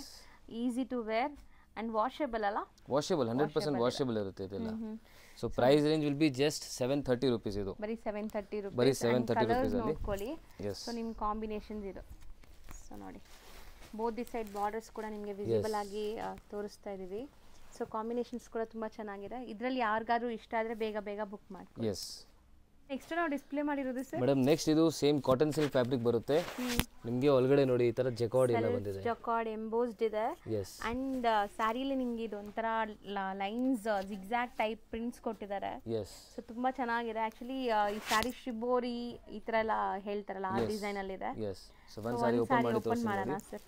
Easy to wear and washable ಅಲ್ಲ? ವಾಷೇಬಲ್ 100% ವಾಷೇಬಲ್ ಇರುತ್ತೆ ಇದೆಲ್ಲ. So price range will be just 730 rupees ಇದು. ಬರೀ 730 rupees. ಬರೀ 730 rupees ಅಲ್ಲಿ ನೋಡ್ಕೊಳ್ಳಿ. ಸೊ ನಿಮ್ಮ ಕಾಂಬಿನೇಷನ್ಸ್ ಇದು. ಸೊ ನೋಡಿ ಬೋತ್ ದಿ ಸೈಡ್ ಬಾರ್ಡರ್ಸ್ ಕೂಡ ನಿಮಗೆ ವಿಸಿಬಲ್ ಆಗಿ ತೋರಿಸ್ತಾ ಇದೀವಿ. ಸೊ ಕಾಂಬಿನೇಷನ್ಸ್ ಕೂಡ ತುಂಬಾ ಚೆನ್ನಾಗಿದೆ. ಇದರಲ್ಲಿ ಯಾರಿಗಾದ್ರೂ ಇಷ್ಟ ಆದ್ರೆ ಬೇಗ ಬೇಗ ಬುಕ್ ಮಾಡಿ. ಎಸ್. ನೆಕ್ಸ್ಟ್ ನಾವು ಡಿಸ್ಪ್ಲೇ ಮಾಡಿರೋದು ಸರ್ ಮೇಡಮ್ ನೆಕ್ಸ್ಟ್ ಇದು ಸೇಮ್ ಕಾಟನ್ ಸಿಲ್ಕ್ ಫ್ಯಾಬ್ರಿಕ್ ಬರುತ್ತೆ. ನಿಮಗೆ ಒಳಗಡೆ ನೋಡಿ ಈ ತರ ಜಕಾರ್ಡ್ ಎಲ್ಲ ಬಂದಿದೆ. ಜಕಾರ್ಡ್ ಎಂಬೋಸ್ಡ್ ಇದೆ. ಎಸ್. ಅಂಡ್ ಸ್ಯಾರಿಲಿ ನಿಮಗೆ ಇದು ಒಂಥರ ಲೈನ್ಸ್ ಜಿಗ್ಜಾಗ್ ಟೈಪ್ ಪ್ರಿಂಟ್ಸ್ ಕೊಟ್ಟಿದ್ದಾರೆ. ಎಸ್. ಸೊ ತುಂಬಾ ಚೆನ್ನಾಗಿದೆ. ಆಕ್ಚುಲಿ ಈ ಸ್ಯಾರಿ ಶಿಬೋರಿ ಈ ತರ ಎಲ್ಲ ಹೇಳ್ತಾರಲ್ಲ ಆ ಡಿಸೈನ್ ಅಲ್ಲಿ ಇದೆ. ಎಸ್. ಸೊ ಒಂದು ಸಾರಿ ಓಪನ್ ಮಾಡಿ ತೋರಿಸ್ತೀನಿ ಸರ್.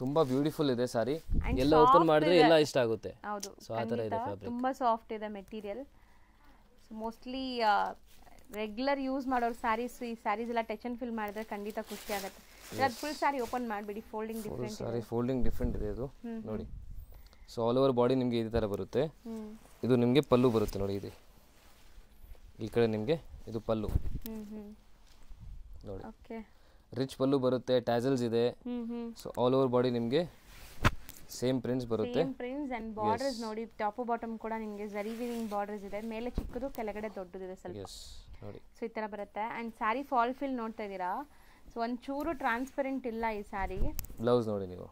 ತುಂಬಾ ಬ್ಯೂಟಿಫುಲ್ ಇದೆ ಸಾರಿ. ಎಲ್ಲ ಓಪನ್ ಮಾಡಿದ್ರೆ ಎಲ್ಲ ಇಷ್ಟ ಆಗುತ್ತೆ. ಹೌದು. ಸೊ ಆ ತರ ಇದೆ ಫ್ಯಾಬ್ರಿಕ್. ತುಂಬಾ ಸಾಫ್ಟ್ ಇದೆ material. So mostly regular use ಮಾಡೋರು ಸ್ಯಾರೀಸ್ ಈ ಸ್ಯಾರೀಸ್ ಎಲ್ಲ ಟಚ್ ಅಂಡ್ ಫೀಲ್ ಮಾಡಿದ್ರೆ ಖಂಡಿತ ಖುಷಿ ಆಗುತ್ತೆ. ಅದು ಫುಲ್ ಸ್ಯಾರಿ ಓಪನ್ ಮಾಡಿಬಿಡಿ. ಫೋಲ್ಡಿಂಗ್ ಡಿಫರೆಂಟ್ ಇದೆ. ಸಾರಿ ಫೋಲ್ಡಿಂಗ್ ಡಿಫರೆಂಟ್ ಇದೆ ಇದು ನೋಡಿ. ಸೊ ಆಲ್ ಓವರ್ ಬಾಡಿ ನಿಮಗೆ ಇದೇ ತರ ಬರುತ್ತೆ. ಇದು ನಿಮಗೆ ಪಲ್ಲು ಬರುತ್ತೆ ನೋಡಿ. ಇದು ಈ ಕಡೆ ನಿಮಗೆ ಇದು ಪಲ್ಲು ನೋಡಿ. ಓಕೆ. ರಿಚ್ ಪಲ್ಲು ಬರುತ್ತೆ. ಟ್ಯಾಸಲ್ಸ್ ಇದೆ. ಸೊ ಆಲ್ ಓವರ್ ಬಾಡಿ ನಿಮಗೆ ಸೇಮ್ ಪ್ರಿಂಟ್ಸ್ ಬರುತ್ತೆ. ಸೇಮ್ ಪ್ರಿಂಟ್ಸ್ ಅಂಡ್ ಬಾರ್ಡರ್ಸ್ ನೋಡಿ ಟಾಪ್ ಬಾಟಮ್ ಕೂಡ ನಿಮಗೆ ಜರಿ ವೀವಿಂಗ್ ಬಾರ್ಡರ್ಸ್ ಇದೆ. ಮೇಲೆ ಚಿಕ್ಕದು ಕೆಳಗಡೆ ದೊಡ್ಡದಿದೆ ಸ್ವಲ್ಪ. ಎಸ್ ನೋಡಿ. ಸೊ ಈ ತರ ಬರುತ್ತೆ. ಅಂಡ್ ಸ್ಯಾರಿ ಫಾಲ್ ಫಿಲ್ ನೋಡ್ತಾ ಇದೀರಾ. ಸೊ ಒಂಚೂರು ಟ್ರಾನ್ಸ್ಪರೆಂಟ್ ಇಲ್ಲ ಈ ಸ್ಯಾರಿ. ಬ್ಲೌಸ್ ನೋಡಿ ನೀವು.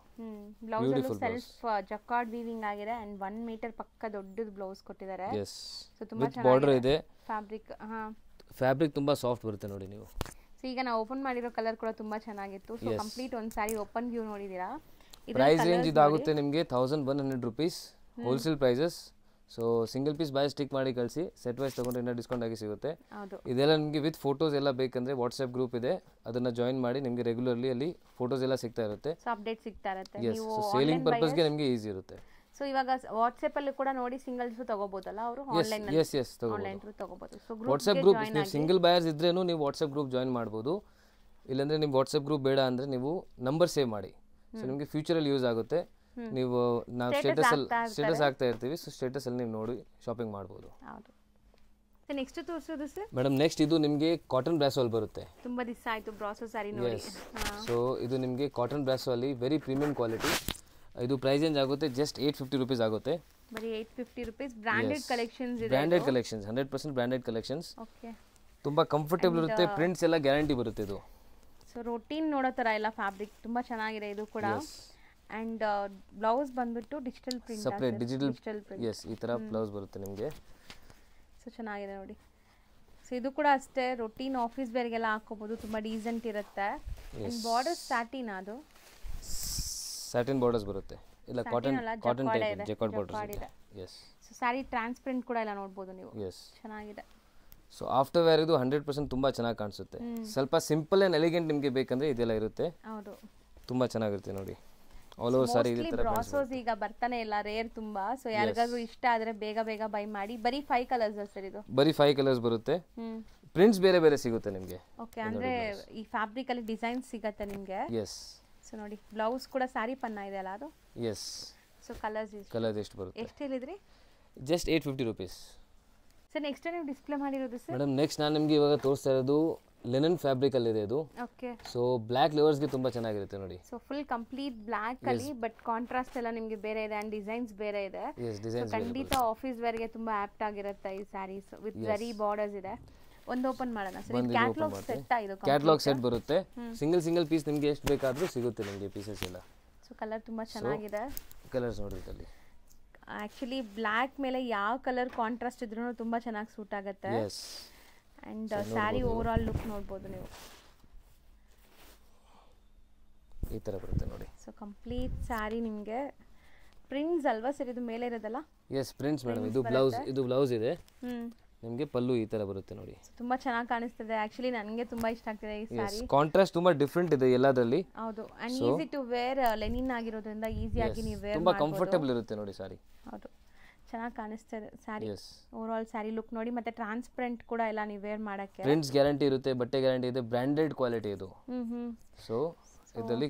ಬ್ಲೌಸ್ ಅಲ್ಲೂ ಸೆಲ್ಫ್ ಜಕಾರ್ಡ್ ವೀವಿಂಗ್ ಆಗಿದೆ ಅಂಡ್ 1 ಮೀಟರ್ ಪಕ್ಕ ದೊಡ್ಡದು ಬ್ಲೌಸ್ ಕೊಟ್ಟಿದ್ದಾರೆ. ಎಸ್. ಸೊ ತುಂಬಾ ಚೆನ್ನಾಗಿದೆ. ಬಾರ್ಡರ್ ಇದೆ. ಫ್ಯಾಬ್ರಿಕ್ ಫ್ಯಾಬ್ರಿಕ್ ತುಂಬಾ ಸಾಫ್ಟ್ ಬರುತ್ತೆ ನೋಡಿ ನೀವು. ಸೊ ಈಗ ನಾವು ಓಪನ್ ಮಾಡಿರೋ ಕಲರ್ ಕೂಡ ತುಂಬಾ ಚೆನ್ನಾಗಿತ್ತು. ಸೊ ಕಂಪ್ಲೀಟ್ ಒಂದು ಸ್ಯಾರಿ ಓಪನ್ ವ್ಯೂ ನೋಡಿದೀರಾ. ಪ್ರೈಸ್ ರೇಂಜ್ ಇದಾಗುತ್ತೆ ನಿಮಗೆ 1100 rupees wholesale prices. So single piece ಬಾಯ್ ಸ್ಟಿಕ್ ಮಾಡಿ ಕಳಿಸಿ. ಸೆಟ್ ವೈಸ್ ತಗೊಂಡ್ರೆ ಇನ್ನೂ ಡಿಸ್ಕೌಂಟ್ ಆಗಿ ಸಿಗುತ್ತೆ. ಇದೆಲ್ಲ ನಿಮಗೆ ವಿತ್ ಫೋಟೋಸ್ ಎಲ್ಲ ಬೇಕಂದ್ರೆ ವಾಟ್ಸ್ಆಪ್ ಗ್ರೂಪ್ ಇದೆ, ಅದನ್ನ ಜಾಯಿನ್ ಮಾಡಿ. ನಿಮಗೆ ರೆಗ್ಯುಲರ್ಲಿ ಅಲ್ಲಿ ಫೋಟೋಸ್ ಎಲ್ಲ ಸಿಗ್ತಾ ಇರುತ್ತೆ. ಸೊ ಅಪ್ಡೇಟ್ ಸಿಗ್ತಾ ಇರುತ್ತೆ. ನೀವು ಸೇಲಿಂಗ್ ಪರ್ಪಸ್ಗೆ ನಿಮಗೆ ಈಸಿ ಇರುತ್ತೆ. ಸೊ ಇವಾಗ ವಾಟ್ಸ್ಆಪ್ ಅಲ್ಲಿ ಕೂಡ ನೋಡಿ ಸಿಂಗಲ್ಸ್ ತಗೋಬಹುದಲ್ಲ ಅವರು ಆನ್ಲೈನ್ ಅಲ್ಲಿ. ಎಸ್ ಎಸ್ ಆನ್ಲೈನ್ ಥ್ರೂ ತಗೋಬಹುದು. ಸೊ ವಾಟ್ಸ್ಆಪ್ ಗ್ರೂಪ್ ನೀವು ಸಿಂಗಲ್ ಬಯರ್ಸ್ ಇದ್ರೇನು ನೀವು ವಾಟ್ಸ್ಆಪ್ ಗ್ರೂಪ್ ಜಾಯಿನ್ ಮಾಡಬಹುದು. ಇಲ್ಲಾಂದ್ರೆ ನಿಮ್ಮ ವಾಟ್ಸ್ಆಪ್ ಗ್ರೂಪ್ ಬೇಡ ಅಂದ್ರೆ ನೀವು ನಂಬರ್ ಸೇವ್ ಮಾಡಿ. ಸೊ ನಿಮಗೆ ಫ್ಯೂಚರಲ್ಲಿ ಯೂಸ್ ಆಗುತ್ತೆ. ನೀವು ನಾವು ಸ್ಟೇಟಸ್ ಆಗ್ತಾ ಇರ್ತೀವಿ. ಸೊ ಸ್ಟೇಟಸ್ ಅಲ್ಲಿ ನೀವು ನೋಡಿ ಶಾಪಿಂಗ್ ಮಾಡಬಹುದು. ಹೌದು. ನೆಕ್ಸ್ಟ್ ತೋರಿಸೋದು ಸರ್ ಮೇಡಮ್ ನೆಕ್ಸ್ಟ್ ಇದು ನಿಮಗೆ ಕಾಟನ್ ಬ್ರಾಸೋ ಅಲ್ಲಿ ಬರುತ್ತೆ. ತುಂಬಾ ದಿವಸ ಆಯ್ತು ಬ್ರಾಸೋ ಸಾರಿ ನೋಡಿ. ಸೊ ಇದು ನಿಮಗೆ ಕಾಟನ್ ಬ್ರಾಸೋ ಅಲ್ಲಿ ವೆರಿ ಪ್ರೀಮಿಯಂ ಕ್ವಾಲಿಟಿ. ಇದು ಪ್ರೈಸ್ ರೇಂಜ್ ಆಗುತ್ತೆ ಜಸ್ಟ್ 850 rupees ಆಗುತ್ತೆ. ಬರೀ 850 rupees. ಬ್ರಾಂಡೆಡ್ ಕಲೆಕ್ಷನ್ಸ್ ಇದೆ. Branded collections 100% branded collections. Okay. ತುಂಬಾ ಕಂಫರ್ಟಬಲ್ ಇರುತ್ತೆ. ಪ್ರಿಂಟ್ಸ್ ಎಲ್ಲ ಗ್ಯಾರಂಟಿ ಬರುತ್ತೆ ಇದು. ಸೊ ರೂಟೀನ್ ನೋಡೋ ತರ ಎಲ್ಲ ಫ್ಯಾಬ್ರಿಕ್ ತುಂಬಾ ಚೆನ್ನಾಗಿದೆ ಇದು ಕೂಡ. ಅಂಡ್ ಬ್ಲೌಸ್ ಬಂದ್ಬಿಟ್ಟು digital print separate digital print. Yes ಈ ತರ ಬ್ಲೌಸ್ ಬರುತ್ತೆ ನಿಮಗೆ. ಸೊ ಚೆನ್ನಾಗಿದೆ ನೋಡಿ. ಸೊ ಇದು ಕೂಡ ಅಷ್ಟೇ ರೂಟೀನ್ ಆಫೀಸ್ ವೇರ್ಗೆಲ್ಲ ಹಾಕೋಬಹುದು. ತುಂಬಾ ಡೀಸೆಂಟ್ ಇರುತ್ತೆ. ಅಂಡ್ ಬಾರ್ಡರ್ ಸ್ಯಾಟಿನ್ ಅದು ಸ್ಯಾಟಿನ್ ಬಾರ್ಡರ್ಸ್ ಬರುತ್ತೆ. ಇಲ್ಲ ಕಾಟನ್ ಟೈಪ್ ಜಕಾರ್ಡ್ ಬಾರ್ಡರ್ಸ್ ಇದೆ. ಎಸ್. ಸೊ ಸ್ಯಾರಿ ಟ್ರಾನ್ಸ್ಪರೆಂಟ್ ಕೂಡ ಎಲ್ಲ ನೋಡಬಹುದು ನೀವು. ಎಸ್ ಚೆನ್ನಾಗಿದೆ. ಸೊ ಆಫ್ಟರ್ ವೇರ್ ಇದು 100% ತುಂಬಾ ಚೆನ್ನಾಗಿ ಕಾಣಿಸುತ್ತೆ. ಸ್ವಲ್ಪ ಸಿಂಪಲ್ ಅಂಡ್ ಎಲಿಗೆಂಟ್ ನಿಮಗೆ ಬೇಕಂದ್ರೆ ಇದೆಲ್ಲ ಇರುತ್ತೆ. ಹೌದು. ತುಂಬಾ ಚೆನ್ನಾಗಿರುತ್ತೆ ನೋಡಿ. ಆಲ್ ಓವರ್ ಸಾರಿ ಈ ತರ ಬ್ರಾಸೋಸ್ ಈಗ ಬರ್ತಾನೆ ಇಲ್ಲ, ರೇರ್ ತುಂಬಾ. ಸೊ ಯಾರಿಗಾದ್ರೂ ಇಷ್ಟ ಆದ್ರೆ ಬೇಗ ಬೇಗ ಬೈ ಮಾಡಿ. ಬರೀ 5 ಕಲರ್ಸ್ ಸರ್ ಇದು. ಬರೀ 5 ಕಲರ್ಸ್ ಬರುತ್ತೆ. ಪ್ರಿಂಟ್ಸ್ ಬೇರೆ ಬೇರೆ ಸಿಗುತ್ತೆ ನಿಮಗೆ. ಓಕೆ. ಅಂದ್ರೆ ಈ ಫ್ಯಾಬ್ರಿಕ್ ಅಲ್ಲಿ ಡಿಸೈನ್ ಸಿಗುತ್ತೆ ನಿಮಗೆ. ಎಸ್. ಸೊ ನೋಡಿ ಬ್ಲೌಸ್ ಕೂಡ ಸಾರಿ ಪನ್ನ ಇದೆ ಅಲ್ಲ ಅದು. ಎಸ್. ಸೊ ಕಲರ್ಸ್ ಎಷ್ಟು ಬರುತ್ತೆ? ಎಷ್ಟು ಹೇಳಿದ್ರಿ? Just 850 rupees. ಸರ್ ನೆಕ್ಸ್ಟ್ ನೀವು ಡಿಸ್ಪ್ಲೇ ಮಾಡಿರೋದು ಸರ್? ಮೇಡಮ್ ನೆಕ್ಸ್ಟ್ ನಾನು ನಿಮಗೆ ಇವಾಗ ತೋರಿಸ್ತಾ ಇರೋದು ಲಿನನ್ ಫ್ಯಾಬ್ರಿಕ್ ಅಲ್ಲಿ ಇದೆ ಇದು. ಓಕೆ. ಸೊ ಬ್ಲ್ಯಾಕ್ ಲವರ್ಸ್ಗೆ ತುಂಬಾ ಚೆನ್ನಾಗಿರುತ್ತೆ ನೋಡಿ. ಸೊ ಫುಲ್ ಕಂಪ್ಲೀಟ್ ಬ್ಲ್ಯಾಕ್ ಅಲ್ಲಿ ಬಟ್ ಕಾಂಟ್ರಾಸ್ಟ್ ಎಲ್ಲ ನಿಮಗೆ ಬೇರೆ ಇದೆ ಅಂಡ್ ಡಿಸೈನ್ಸ್ ಬೇರೆ ಇದೆ. ಖಂಡಿತ ಆಫೀಸ್ ವೇರ್ ಗೆ ತುಂಬಾ ಆಪ್ಟ್ ಆಗಿರುತ್ತೆ ಈ ಸ್ಯಾರೀಸ್ ವಿತ್ ವೆರಿ ಬಾರ್ಡರ್ಸ್ ಇದೆ. ಒಂದು ಓಪನ್ ಮಾಡೋಣ ಸರ್. ಇದು ಕ್ಯಾಟಲಾಗ್ ಸೆಟ್ ಇದು. ಕ್ಯಾಟಲಾಗ್ ಸೆಟ್ ಬರುತ್ತೆ. ಸಿಂಗಲ್ ಪೀಸ್ ನಿಮಗೆ ಎಷ್ಟು ಬೇಕಾದರೂ ಸಿಗುತ್ತೆ ನಿಮಗೆ ಪೀಸಸ್ ಎಲ್ಲ. ಸೊ ಕಲರ್ ತುಂಬಾ ಚೆನ್ನಾಗಿದೆ. ಕಲರ್ಸ್ ನೋಡಿ ಇದರಲ್ಲಿ. ಆಕ್ಚುಲಿ ಬ್ಲ್ಯಾಕ್ ಮೇಲೆ ಯಾವ ಕಲರ್ ಕಾಂಟ್ರಾಸ್ಟ್ ಇದ್ರೂ ತುಂಬಾ ಚೆನ್ನಾಗಿ ಸೂಟ್ ಆಗುತ್ತೆ. And sari over all look ನೋಡಬಹುದು ನೀವು. ಈ ತರ ಬರುತ್ತೆ ನೋಡಿ. ಸೊ ಕಂಪ್ಲೀಟ್ ಸ್ಯಾರಿ ನಿಮಗೆ ಪ್ರಿಂಟ್ಸ್ ಅಲ್ವಾ ಸರ್ ಇದು ಮೇಲೆ ಇರೋದಲ್ಲ? Yes prints madam. ಇದು ಬ್ಲೌಸ್ ಇದೆ. ನಿಮಗೆ ಪಲ್ಲು ಈ ತರ ಬರುತ್ತೆ ನೋಡಿ. ತುಂಬಾ ಚೆನ್ನಾಗಿ ಕಾಣಿಸ್ತಿದೆ. ಆಕ್ಚುಲಿ ನನಗೆ ತುಂಬಾ ಇಷ್ಟ ಆಗ್ತಿದೆ ಈ ಸ್ಯಾರಿ. ಕಾಂಟ್ರಾಸ್ಟ್ ತುಂಬಾ ಡಿಫರೆಂಟ್ ಇದೆ ಎಲ್ಲದರಲ್ಲಿ. ಹೌದು. And easy to wear linen ಆಗಿರೋದ್ರಿಂದ ಈಸಿ ಆಗಿ ನೀವು ವೇರ್ ತುಂಬಾ ಕಂಫರ್ಟಬಲ್ ಇರುತ್ತೆ ನೋಡಿ ಸ್ಯಾರಿ. ಹೌದು ಚೆನ್ನಾಗಿ ಕಾಣಿಸ್ತಿದೆ sari. Over all sari look ನೋಡಿ. ಮತ್ತೆ ಟ್ರಾನ್ಸ್ಪರೆಂಟ್ ಕೂಡ ಎಲ್ಲ ನೀವು ವೇರ್ ಮಾಡಕ್ಕೆ. ಪ್ರಿಂಟ್ಸ್ ಗ್ಯಾರಂಟಿ ಇರುತ್ತೆ, ಬಟ್ಟೆ ಗ್ಯಾರಂಟಿ ಇದೆ, ಬ್ರಾಂಡೆಡ್ ಕ್ವಾಲಿಟಿ ಇದು. ಸೊ ಇದರಲ್ಲಿ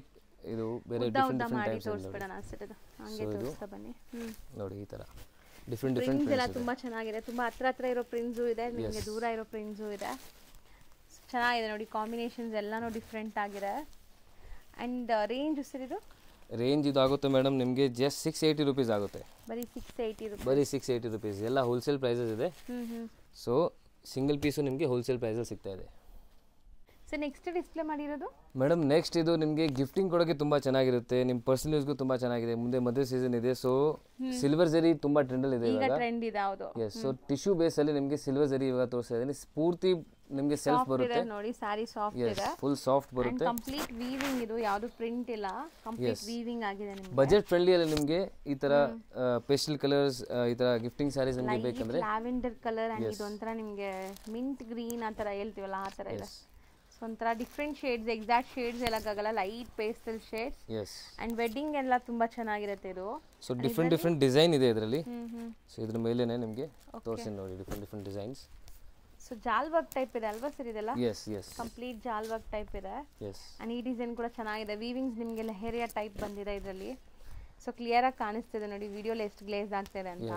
ಇದು ಬೇರೆ ಡಿಫರೆಂಟ್ ಟೈಪ್ಸ್ ತೋರಿಸ್ಬಿಡೋಣ ಸರ್. ಇದು ಹಂಗೆ ತೋರಿಸ್ತಾ ಬನ್ನಿ. ನೋಡಿ ಈ ತರ ಡಿಫರೆಂಟ್ ಪ್ರಿಂಟ್ಸ್ ಎಲ್ಲ ತುಂಬಾ ಚೆನ್ನಾಗಿದೆ. ತುಂಬಾ ಹತ್ರ ಇರೋ ಪ್ರಿಂಟ್ಸು ಇದೆ, ನಿಮಗೆ ದೂರ ಇರೋ ಪ್ರಿಂಟ್ಸು ಇದೆ. ಚೆನ್ನಾಗಿದೆ ನೋಡಿ. ಕಾಂಬಿನೇಷನ್ಸ್ ಎಲ್ಲಾನು ಡಿಫರೆಂಟ್ ಆಗಿದೆ. ಅಂಡ್ ರೇಂಜ್ ಸರ್ ಇದು ರೇಂಜ್ ಇದು ಆಗುತ್ತೆ ಮೇಡಮ್ ನಿಮಗೆ ಜಸ್ಟ್ 680 ರೂಪೀಸ್ ಆಗುತ್ತೆ. ಬರೀ 680 ರೂಪೀಸ್. ಬರೀ 680 ರೂಪೀಸ್. ಎಲ್ಲ ಹೋಲ್ಸೇಲ್ ಪ್ರೈಸಸ್ ಇದೆ. ಸೊ ಸಿಂಗಲ್ ಪೀಸು ನಿಮಗೆ ಹೋಲ್ಸೇಲ್ ಪ್ರೈಸಲ್ಲಿ ಸಿಗ್ತಾ ಇದೆ. ಸರ್ ನೆಕ್ಸ್ಟ್ ಡಿಸ್ಪ್ಲೇ ಮಾಡಿರೋದು ಮೇಡಮ್ ನೆಕ್ಸ್ಟ್ ಇದು ನಿಮಗೆ ಗಿಫ್ಟಿಂಗ್ ಕೊಡೋಕ್ಕೆ ತುಂಬ ಚೆನ್ನಾಗಿರುತ್ತೆ. ನಿಮ್ಮ ಪರ್ಸನಲ್ ಯೂಸ್ಗೂ ತುಂಬ ಚೆನ್ನಾಗಿದೆ. ಮುಂದೆ ಮದುವೆ ಸೀಸನ್ ಇದೆ. ಸೊ ಸಿಲ್ವರ್ ಜರಿ ತುಂಬ ಟ್ರೆಂಡಲ್ಲಿ ಇದೆ ಈಗ ಟ್ರೆಂಡ್ ಇದೆ. ಹೌದು. ಎಸ್. ಸೊ ಟಿಶ್ಯೂ ಬೇಸಲ್ಲಿ ನಿಮಗೆ ಸಿಲ್ವರ್ ಜರಿ ಇವಾಗ ತೋರಿಸ್ತಾ ಇದ್ದೀನಿ. ಪೂರ್ತಿ ನಿಮಗೆ ಸೆಲ್ಫ್ ಬರುತ್ತೆ ನೋಡಿ. ಸಾರಿ ಸಾಫ್ಟ್ ಇದೆ. ಫುಲ್ ಸಾಫ್ಟ್ ಬರುತ್ತೆ. ಕಂಪ್ಲೀಟ್ ವೀವಿಂಗ್ ಇದು. ಯಾವುದು ಪ್ರಿಂಟ್ ಇಲ್ಲ. ಕಂಪ್ಲೀಟ್ ವೀವಿಂಗ್ ಆಗಿದೆ ನಿಮಗೆ. ಬಜೆಟ್ ಫ್ರೆಂಡ್ಲಿ ಅಲ್ಲಿ ನಿಮಗೆ ಈ ತರ ಪೇಸ್ಟಲ್ ಕಲರ್ಸ್ ಈ ತರ ಗಿಫ್ಟಿಂಗ್ ಸ್ಯಾರೀಸ್ ನಿಮಗೆ ಬೇಕಂದ್ರೆ ಲ್ಯಾವೆಂಡರ್ ಕಲರ್ ಅಂಡ್ ಇದು ಒಂಥರ ನಿಮಗೆ ಮಿಂಟ್ ಗ್ರೀನ್ ಆ ತರ ಹೇಳ್ತೀವಲ್ಲ ಆ ತರ ಇದೆ. ಸೊ ಒಂಥರ ಡಿಫ್ರೆಂಟ್ ಶೇಡ್ಸ್, ಎಕ್ಸಾಕ್ಟ್ ಶೇಡ್ಸ್ ಹೇಳಕ್ಕಾಗಲ್ಲ. Light pastel shades and wedding ಎಲ್ಲ ತುಂಬಾ ಚೆನ್ನಾಗಿರುತ್ತೆ ಇದು. ಸೊ ಡಿಫರೆಂಟ್ ಡಿಸೈನ್ ಇದೆ ಇದರಲ್ಲಿ. ಸೊ ಇದ್ರ ಮೇಲೇನೆ ನಿಮಗೆ ತೋರಿಸಿ ನೋಡಿ ಡಿಫರೆಂಟ್ ಡಿಸೈನ್ಸ್. ಸೊ ಜಾಲ್ ವರ್ಕ್ ಟೈಪ್ ಇದೆ ಅಲ್ವಾ ಸರ್ ಇದೆಲ್ಲ? ಎಸ್ ಕಂಪ್ಲೀಟ್ ಜಾಲ್ ವರ್ಕ್ ಟೈಪ್ ಇದೆ. ಅಂಡ್ ಈ ಡಿಸೈನ್ ಕೂಡ ಚೆನ್ನಾಗಿದೆ. ವೀವಿಂಗ್ಸ್ ನಿಮಗೆ ಲೆಹರಿಯಾ ಟೈಪ್ ಬಂದಿದೆ ಇದರಲ್ಲಿ. ಸೊ ಕ್ಲಿಯರ್ ಆಗಿ ಕಾಣಿಸ್ತಿದೆ ನೋಡಿ ವಿಡಿಯೋಲಿ ಎಷ್ಟು ಗ್ಲೇಸ್ ಆಗ್ತಿದೆ ಅಂತ.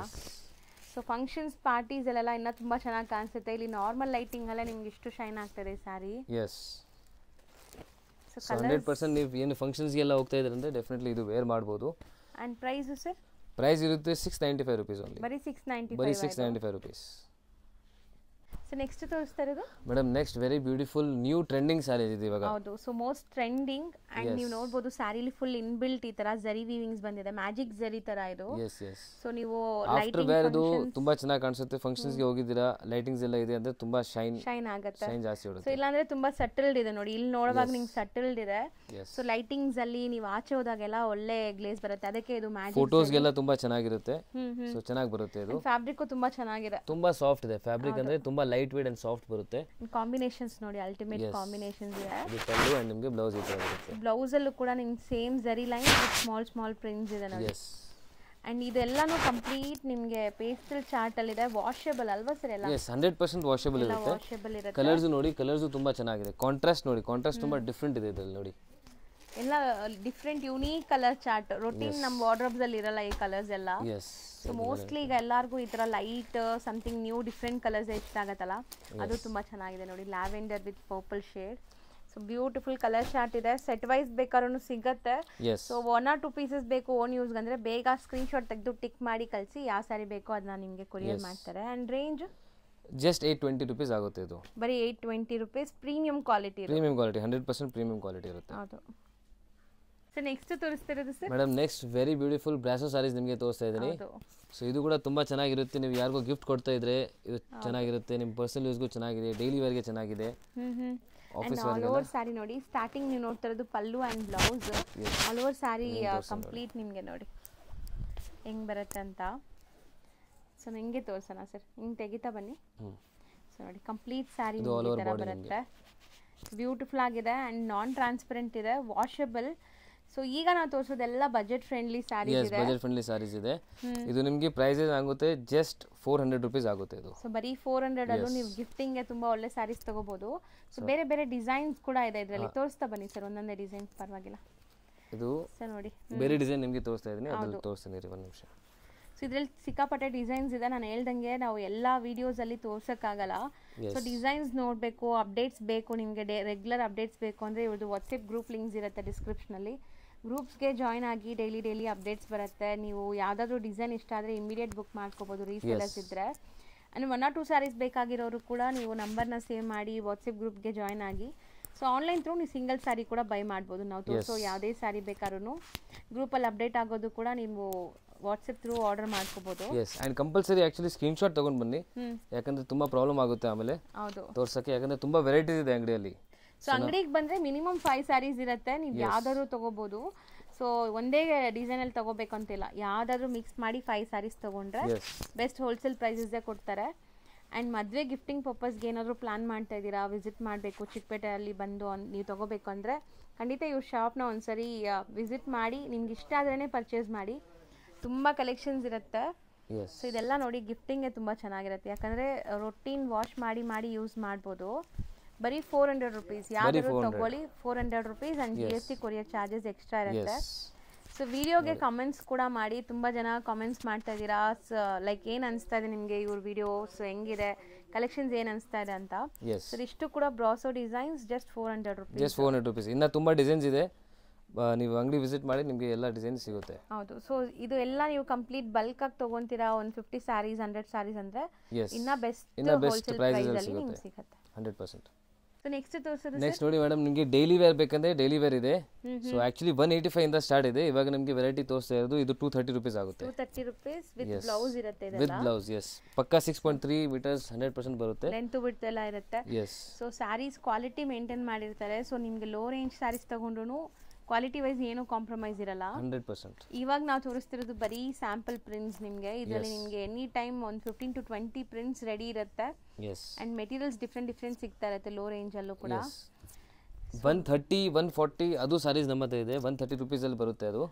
ಸೊ ಫಂಕ್ಷನ್ಸ್ ಪಾರ್ಟೀಸ್ ಎಲ್ಲ ಇನ್ನೂ ತುಂಬ ಚೆನ್ನಾಗಿ ಕಾಣಿಸುತ್ತೆ. ಇಲ್ಲಿ ನಾರ್ಮಲ್ ಲೈಟಿಂಗ್ ಅಲ್ಲೇ ನಿಮ್ಗೆ ಇಷ್ಟು ಶೈನ್ ಆಗ್ತದೆ ಈ ಸ್ಯಾರಿ. ಎಸ್. ಸೊ 100% ನೀವು ಏನು ಫಂಕ್ಷನ್ಸ್ಗೆಲ್ಲ ಹೋಗ್ತಾ ಇದ್ರೆ ಅಂದರೆ ಡೆಫಿನೆಟ್ಲಿ ಇದು ವೇರ್ ಮಾಡ್ಬೋದು. And price sir? ಪ್ರೈಸ್ ಇರುತ್ತೆ 695 ರೂಪೀಸ್ ಓನ್ಲಿ. ಬರೀ 695 ರೂಪೀಸ್. ಸೊ ನೆಕ್ಸ್ಟ್ ತೋರಿಸ್ತಾ ಇರೋದು madam next very beautiful new trending sari ಇದೆ ಇವಾಗ. ಹೌದು. ಸೊ ಮೋಸ್ಟ್ ಟ್ರೆಂಡಿಂಗ್ ಅಂಡ್ ನೀವು ನೋಡಬಹುದು ಸ್ಯಾರಿಲಿ ಫುಲ್ ಇನ್ ಬಿಲ್ಟ್ ಈ ತರ ಜರಿ ವೀವಿಂಗ್ಸ್ ಬಂದಿದೆ. ಮ್ಯಾಜಿಕ್ ಜರಿ ತರ ಇದು. ಸೊ ನೀವು ಆಫ್ಟರ್ ವೇರ್ ಇದು ತುಂಬಾ ಚೆನ್ನಾಗಿ ಕಾಣಿಸುತ್ತೆ. ಫಂಕ್ಷನ್ಸ್ ಗೆ ಹೋಗಿದ್ದೀರಾ ಲೈಟಿಂಗ್ಸ್ ಎಲ್ಲ ಇದೆ ಅಂದ್ರೆ ತುಂಬಾ ಶೈನ್ ಆಗುತ್ತೆ. ಶೈನ್ ಜಾಸ್ತಿ ಹೊಡುತ್ತೆ. ಸೊ ಇಲ್ಲಾಂದ್ರೆ ತುಂಬಾ ಸಟಲ್ಡ್ ಇದೆ ನೋಡಿ. ಇಲ್ಲಿ ನೋಡುವಾಗ ನಿಮ್ಗೆ ಸಟಲ್ಡ್ ಇದೆ. ಸೊ ಲೈಟಿಂಗ್ಸ್ ಅಲ್ಲಿ ನೀವು ಆಚೆ ಹೋದಾಗೆಲ್ಲ ಒಳ್ಳೆ ಗ್ಲೇಸ್ ಬರುತ್ತೆ. ಅದಕ್ಕೆ ಇದು ಮ್ಯಾಜಿಕ್. ಫೋಟೋಸ್ ಗೆಲ್ಲ ತುಂಬಾ ಚೆನ್ನಾಗಿರುತ್ತೆ. ಸೊ ಚೆನ್ನಾಗಿ ಬರುತ್ತೆ ಇದು. ಫ್ಯಾಬ್ರಿಕ್ ತುಂಬಾ ಚೆನ್ನಾಗಿದೆ. ತುಂಬಾ ಸಾಫ್ಟ್ ಇದೆ ಫ್ಯಾಬ್ರಿಕ್. ಅಂದ್ರೆ ತುಂಬಾ ಲೈಟ್ ವೇಟ್ ಅಂಡ್ ಸಾಫ್ಟ್ ಬರುತ್ತೆ. ಕಾಂಬಿನೇಷನ್ಸ್ ನೋಡಿ ಅಲ್ಟಿಮೇಟ್ ಕಾಂಬಿನೇಷನ್ಸ್ ಇದೆ. ಇದು ಪಲ್ಲು ಅಂಡ್ ನಿಮಗೆ ಬ್ಲೌಸ್ ಈ ತರ ಬರುತ್ತೆ. ಬ್ಲೌಸ್ ಅಲ್ಲೂ ಕೂಡ ನಿಮ್ಗೆ ಸೇಮ್ ಜರಿ ಲೈನ್ ವಿತ್ ಸ್ಮಾಲ್ ಪ್ರಿಂಟ್ಸ್ ಇದೆ ನೋಡಿ. ಅಂಡ್ ಇದೆಲ್ಲಾನು ಕಂಪ್ಲೀಟ್ ನಿಮಗೆ ಪೇಸ್ಟಲ್ ಚಾರ್ಟ್ ಅಲ್ಲಿ ಇದೆ. ವಾಷಬಲ್ ಅಲ್ವಾ ಸರ್ ಎಲ್ಲ? ಎಸ್ 100% ವಾಷಬಲ್ ಇರುತ್ತೆ. ಕಲರ್ಸ್ ನೋಡಿ ಕಲರ್ಸ್ ತುಂಬಾ ಚೆನ್ನಾಗಿದೆ. ಕಾಂಟ್ರಾಸ್ಟ್ ನೋಡಿ ಕಾಂಟ್ರಾಸ್ಟ್ ತುಂಬಾ ಡಿಫರೆಂಟ್ ಇದೆ ಇದರಲ್ಲಿ ನೋಡಿ. ಎಲ್ಲ different unique colour chart. Routine ನಮ್ಮ ವಾರ್ಡ್ರೋಬ್ಸ್ ಅಲ್ಲಿ ಇರಲ್ಲ ಈ ಕಲರ್ಸ್ ಎಲ್ಲ. ಸೊ ಮೋಸ್ಟ್ಲಿ ಈಗ ಎಲ್ಲರಿಗೂ ಈ ತರ light something new different colours ಇಷ್ಟ ಆಗತ್ತಲ್ಲ, ಅದು ತುಂಬಾ ಚೆನ್ನಾಗಿದೆ ನೋಡಿ. Lavender with purple shade. So beautiful colour chart ಇದೆ. ಸೆಟ್ ವೈಸ್ ಬೇಕಾದ್ರೂ ಸಿಗುತ್ತೆ. ಸೊ 1 or 2 ಪೀಸಸ್ ಬೇಕು ಓನ್ ಯೂಸ್ ಅಂದ್ರೆ ಬೇಗ ಸ್ಕ್ರೀನ್ ಶಾಟ್ ತೆಗೆದು ಟಿಕ್ ಮಾಡಿ ಕಳಿಸಿ. ಯಾವ ಸಾರಿ ಬೇಕೋ ಅದನ್ನ ನಿಮಗೆ ಕೊರಿಯರ್ ಮಾಡ್ತಾರೆ. ಅಂಡ್ ರೇಂಜ್ ಜಸ್ಟ್ 820 ರೂಪೀಸ್ ಆಗುತ್ತೆ ಇದು. ಬರೀ 820 rupees. Premium quality 100% premium quality ಇರುತ್ತೆ. ಹೌದು. ಸೊ ನೆಕ್ಸ್ಟ್ ತೋರಿಸ್ತಿರೋದು sir? Madam next very beautiful Brasso sarees ನಿಮಗೆ ತೋರಿಸ್ತಾ ಇದ್ದೀನಿ. ಸೊ ಇದು ಕೂಡ ತುಂಬಾ ಚೆನ್ನಾಗಿರುತ್ತೆ. ನೀವು ಯಾರಿಗೋ ಗಿಫ್ಟ್ ಕೊಡ್ತಾ ಇದ್ರೆ ಇದು ಚೆನ್ನಾಗಿರುತ್ತೆ. ನಿಮ್ಮ ಪರ್ಸನಲ್ ಯೂಸ್ಗೂ ಚೆನ್ನಾಗಿದೆ, ಡೈಲಿ ವೇರ್ಗೆ ಚೆನ್ನಾಗಿದೆ. ಆಫೀಸ್ ಆಲ್ ಓವರ್ ಸ್ಯಾರಿ ನೋಡಿ. ಸ್ಟಾರ್ಟಿಂಗ್ ನೀವು ನೋಡ್ತಾ ಇರೋದು pallu and blouse. All over saree complete ನಿಮಗೆ ನೋಡಿ ಹೆಂಗ್ ಬರುತ್ತೆ ಅಂತ. ಸೊ ನಿಮಗೆ ತೋರಿಸೋಣ ಸರ್? ಹಿಂಗೆ ತೆಗಿತಾ ಬನ್ನಿ. ಸೊ ನೋಡಿ ಕಂಪ್ಲೀಟ್ ಸ್ಯಾರಿ ಈ ಥರ ಬರುತ್ತೆ. ಬ್ಯೂಟಿಫುಲ್ ಆಗಿದೆ ಅಂಡ್ ನಾನ್ ಟ್ರಾನ್ಸ್ಪರೆಂಟ್ ಇದೆ, ವಾಷಬಲ್. ಸೊ ಈಗ ನಾವು ತೋರಿಸೋದೆಲ್ಲ ಬಜೆಟ್ ಫ್ರೆಂಡ್ಲಿ ಸ್ಯಾರೀಸ್ ಇದೆ. ಬಜೆಟ್ ಫ್ರೆಂಡ್ಲಿ ಸ್ಯಾರೀಸ್ ಇದೆ. ಇದು ನಿಮಗೆ ಪ್ರೈಸಸ್ ಆಗುತ್ತೆ ಜಸ್ಟ್ 400 ರೂಪೀಸ್ ಆಗುತ್ತೆ ಇದು. ಸೊ ಬರೀ 400 ಅಲ್ಲೂ ನೀವು ಗಿಫ್ಟಿಂಗ್ ಗೆ ತುಂಬಾ ಒಳ್ಳೆ ಸ್ಯಾರೀಸ್ ತಗೋಬಹುದು. ಸೊ ಬೇರೆ ಬೇರೆ ಡಿಸೈನ್ಸ್ ಕೂಡ ಇದೆ ಇದರಲ್ಲಿ. ತೋರಿಸ್ತಾ ಬನ್ನಿ ಸರ್ ಒಂದೊಂದೇ ಡಿಸೈನ್ಸ್, ಪರವಾಗಿಲ್ಲ. ಇದು ಸರ್ ನೋಡಿ ಬೇರೆ ಡಿಸೈನ್ ನಿಮಗೆ ತೋರಿಸ್ತಾ ಇದ್ದೀನಿ, ಅದನ್ನ ತೋರಿಸ್ತೀನಿ ರೀ ಒಂದು ನಿಮಿಷ. ಇದರಲ್ಲಿ ಸಿಕ್ಕಾಪಟ್ಟೆ ಡಿಸೈನ್ಸ್ ಇದೆ. ನಾನು ಹೇಳ್ದಂಗೆ ನಾವು ಎಲ್ಲ ವೀಡಿಯೋಸಲ್ಲಿ ತೋರ್ಸೋಕ್ಕಾಗಲ್ಲ. ಸೊ ಡಿಸೈನ್ಸ್ ನೋಡಬೇಕು, ಅಪ್ಡೇಟ್ಸ್ ಬೇಕು ನಿಮಗೆ, ರೆಗ್ಯುಲರ್ ಅಪ್ಡೇಟ್ಸ್ ಬೇಕು ಅಂದರೆ ಇವ್ರದ್ದು ವಾಟ್ಸಪ್ ಗ್ರೂಪ್ ಲಿಂಕ್ಸ್ ಇರುತ್ತೆ ಡಿಸ್ಕ್ರಿಪ್ಷನಲ್ಲಿ. ಗ್ರೂಪ್ಸ್ಗೆ ಜಾಯ್ನ್ ಆಗಿ ಡೈಲಿ ಅಪ್ಡೇಟ್ಸ್ ಬರುತ್ತೆ. ನೀವು ಯಾವುದಾದ್ರೂ ಡಿಸೈನ್ ಇಷ್ಟ ಆದರೆ ಇಮಿಡಿಯೇಟ್ ಬುಕ್ ಮಾಡ್ಕೋಬೋದು ರೀಸೇಲರ್ಸ್ ಇದ್ದರೆ. ಆ್ಯಂಡ್ 1 or 2 ಸ್ಯಾರೀಸ್ ಬೇಕಾಗಿರೋರು ಕೂಡ ನೀವು ನಂಬರ್ನ ಸೇವ್ ಮಾಡಿ ವಾಟ್ಸಪ್ ಗ್ರೂಪ್ಗೆ ಜಾಯ್ನ್ ಆಗಿ. ಸೊ ಆನ್ಲೈನ್ ಥ್ರೂ ನೀವು ಸಿಂಗಲ್ ಸ್ಯಾರಿ ಕೂಡ ಬೈ ಮಾಡ್ಬೋದು. ನಾವು ತೋರಿಸೋ ಯಾವುದೇ ಸ್ಯಾರಿ ಬೇಕಾದ್ರೂ ಗ್ರೂಪಲ್ಲಿ ಅಪ್ಡೇಟ್ ಆಗೋದು ಕೂಡ ನೀವು ವಾಟ್ಸಪ್ ಥ್ರೂ ಆರ್ಡರ್ ಮಾಡ್ಕೋಬೋದು. Yes and compulsory actually screenshot ತೊಗೊಂಡು ಬನ್ನಿ, ಯಾಕಂದರೆ ತುಂಬ ಪ್ರಾಬ್ಲಮ್ ಆಗುತ್ತೆ ಆಮೇಲೆ ತೋರ್ಸೋಕ್ಕೆ, ಯಾಕಂದರೆ ತುಂಬ ವೆರೈಟೀಸ್ ಇದೆ ಅಂಗಡಿಯಲ್ಲಿ. ಸೊ ಅಂಗಡಿಗೆ ಬಂದರೆ ಮಿನಿಮಮ್ 5 ಸ್ಯಾರೀಸ್ ಇರುತ್ತೆ, ನೀವು ಯಾವ್ದಾದ್ರು ತೊಗೋಬೋದು. ಸೊ ಒಂದೇ ಡಿಸೈನಲ್ಲಿ ತೊಗೋಬೇಕಂತಿಲ್ಲ, ಯಾವುದಾದ್ರೂ ಮಿಕ್ಸ್ ಮಾಡಿ 5 ಸ್ಯಾರೀಸ್ ತೊಗೊಂಡ್ರೆ ಬೆಸ್ಟ್ ಹೋಲ್ಸೇಲ್ ಪ್ರೈಸಸ್ಸೇ ಕೊಡ್ತಾರೆ. ಆ್ಯಂಡ್ ಮದುವೆ ಗಿಫ್ಟಿಂಗ್ ಪರ್ಪಸ್ಗೆ ಏನಾದರೂ ಪ್ಲ್ಯಾನ್ ಮಾಡ್ತಾ ಇದ್ದೀರಾ, ವಿಸಿಟ್ ಮಾಡಬೇಕು ಚಿಕ್ಕಪೇಟೆಯಲ್ಲಿ ಬಂದು ನೀವು ತೊಗೋಬೇಕು ಅಂದರೆ ಖಂಡಿತ ಇವ್ರ ಶಾಪ್ನ ಒಂದ್ಸರಿ ವಿಸಿಟ್ ಮಾಡಿ, ನಿಮ್ಗೆ ಇಷ್ಟ ಆದ್ರೇ ಪರ್ಚೇಸ್ ಮಾಡಿ. ತುಂಬ ಕಲೆಕ್ಷನ್ಸ್ ಇರುತ್ತೆ. ಸೊ ಇದೆಲ್ಲ ನೋಡಿ ಗಿಫ್ಟಿಂಗ್ಗೆ ತುಂಬ ಚೆನ್ನಾಗಿರುತ್ತೆ, ಯಾಕಂದರೆ ರೊಟೀನ್ ವಾಶ್ ಮಾಡಿ ಯೂಸ್ ಮಾಡ್ಬೋದು. ಬರೀ 400 rupees, ಯಾವ್ದಾದ್ರು ತಗೊಳ್ಳಿ 400 rupees and GST courier charges extra ಇರುತ್ತೆ. ಸೊ ವಿಡಿಯೋಗೆ ಕಮೆಂಟ್ಸ್ ಕೂಡ ಮಾಡಿ, ತುಂಬ ಜನ ಕಾಮೆಂಟ್ಸ್ ಮಾಡ್ತಾ ಇದ್ದೀರಾ, ಲೈಕ್ ಏನು ಅನಿಸ್ತಾ ಇದೆ ನಿಮಗೆ ಇವ್ರ ವಿಡಿಯೋಸ್ ಹೆಂಗಿದೆ, ಕಲೆಕ್ಷನ್ಸ್ ಏನು ಅನಿಸ್ತಾ ಇದೆ ಅಂತ. ಸೊ ಇಷ್ಟು ಕೂಡ brasso designs just 400 rupees. Just 400 rupees. ಇನ್ನು ತುಂಬ ಡಿಸೈನ್ಸ್ ಇದೆ, ನೀವು ಅಂಗಡಿ ವಿಸಿಟ್ ಮಾಡಿ ನಿಮಗೆ ಎಲ್ಲ ಡಿಸೈನ್ ಸಿಗುತ್ತೆ. ಹೌದು. ಸೊ ಇದು ಎಲ್ಲ ನೀವು ಕಂಪ್ಲೀಟ್ ಬಲ್ಕ್ ಆಗಿ ತೊಗೊಂತೀರಾ, ಒಂದು 50 ಸ್ಯಾರೀಸ್ 100 ಸ್ಯಾರೀಸ್ ಅಂದರೆ ಇನ್ನ ಬೆಸ್ಟ್ ಹೋಲ್ಸೇಲ್ ಪ್ರೈಸಲ್ಲಿ ನಿಮ್ಗೆ ಸಿಗುತ್ತೆ 100%. ಸೊ ನೆಕ್ಸ್ಟ್ ತೋರಿಸೋದು ನೆಕ್ಸ್ಟ್ ನೋಡಿ ಮೇಡಮ್, ನಿಮಗೆ ಡೈಲಿ ವೇರ್ ಬೇಕಂದ್ರೆ ಡೈಲಿ ವೇರ್ ಇದೆ. ಸೊ ಆಕ್ಚುಲಿ 185 ಇಂದ ಸ್ಟಾರ್ಟ್ ಇದೆ. ಇವಾಗ ನಿಮಗೆ ವೆರೈಟಿ ತೋರಿಸ್ತಾ ಇರೋದು ಇದು 230 rupees ಆಗುತ್ತೆ. 230 rupees ವಿತ್ ಬ್ಲೌಸ್ ಇರುತ್ತೆ ಇದೆಲ್ಲ. With blouse, yes. ಪಕ್ಕಾ 6.3 ಮೀಟರ್ಸ್ 100% ಬರುತ್ತೆ. ಲೆಂತ್ ವಿಡ್ತ್ ಎಲ್ಲ ಇರುತ್ತೆ. Yes. So sarees quality maintain ಮಾಡಿರ್ತಾರೆ. ಸೊ ನಿಮಗೆ ಲೋ ರೇಂಜ್ ಸ್ಯಾರೀಸ್ ತಗೊಂಡ್ರು ಕ್ವಾಲಿಟಿ ವೈಸ್ ಏನು ಕಾಂಪ್ರಮೈಸ್ ಇರಲ್ಲ 100%. ಇವಾಗ ನಾವು ತೋರಿಸ್ತಿರೋದು ಬರೀ ಸ್ಯಾಂಪಲ್ ಪ್ರಿಂಟ್ಸ್ ನಿಮಗೆ. ಇದರಲ್ಲಿ ನಿಮಗೆ ಎನಿ ಟೈಮ್ ಒಂದು 15 to 20 ಪ್ರಿಂಟ್ಸ್ ರೆಡಿ ಇರುತ್ತೆ. ಅಂಡ್ ಮೆಟೀರಿಯಲ್ಸ್ ಡಿಫ್ರೆಂಟ್ ಸಿಗ್ತಾ ಇರುತ್ತೆ ಲೋ ರೇಂಜ್ ಅಲ್ಲೂ ಕೂಡ. 130 140 ಅದು ಸಾರೀಸ್ ನಮ್ಮ ಹತ್ರ ಇದೆ. 130 rupees ಅಲ್ಲಿ ಬರುತ್ತೆ ಅದು.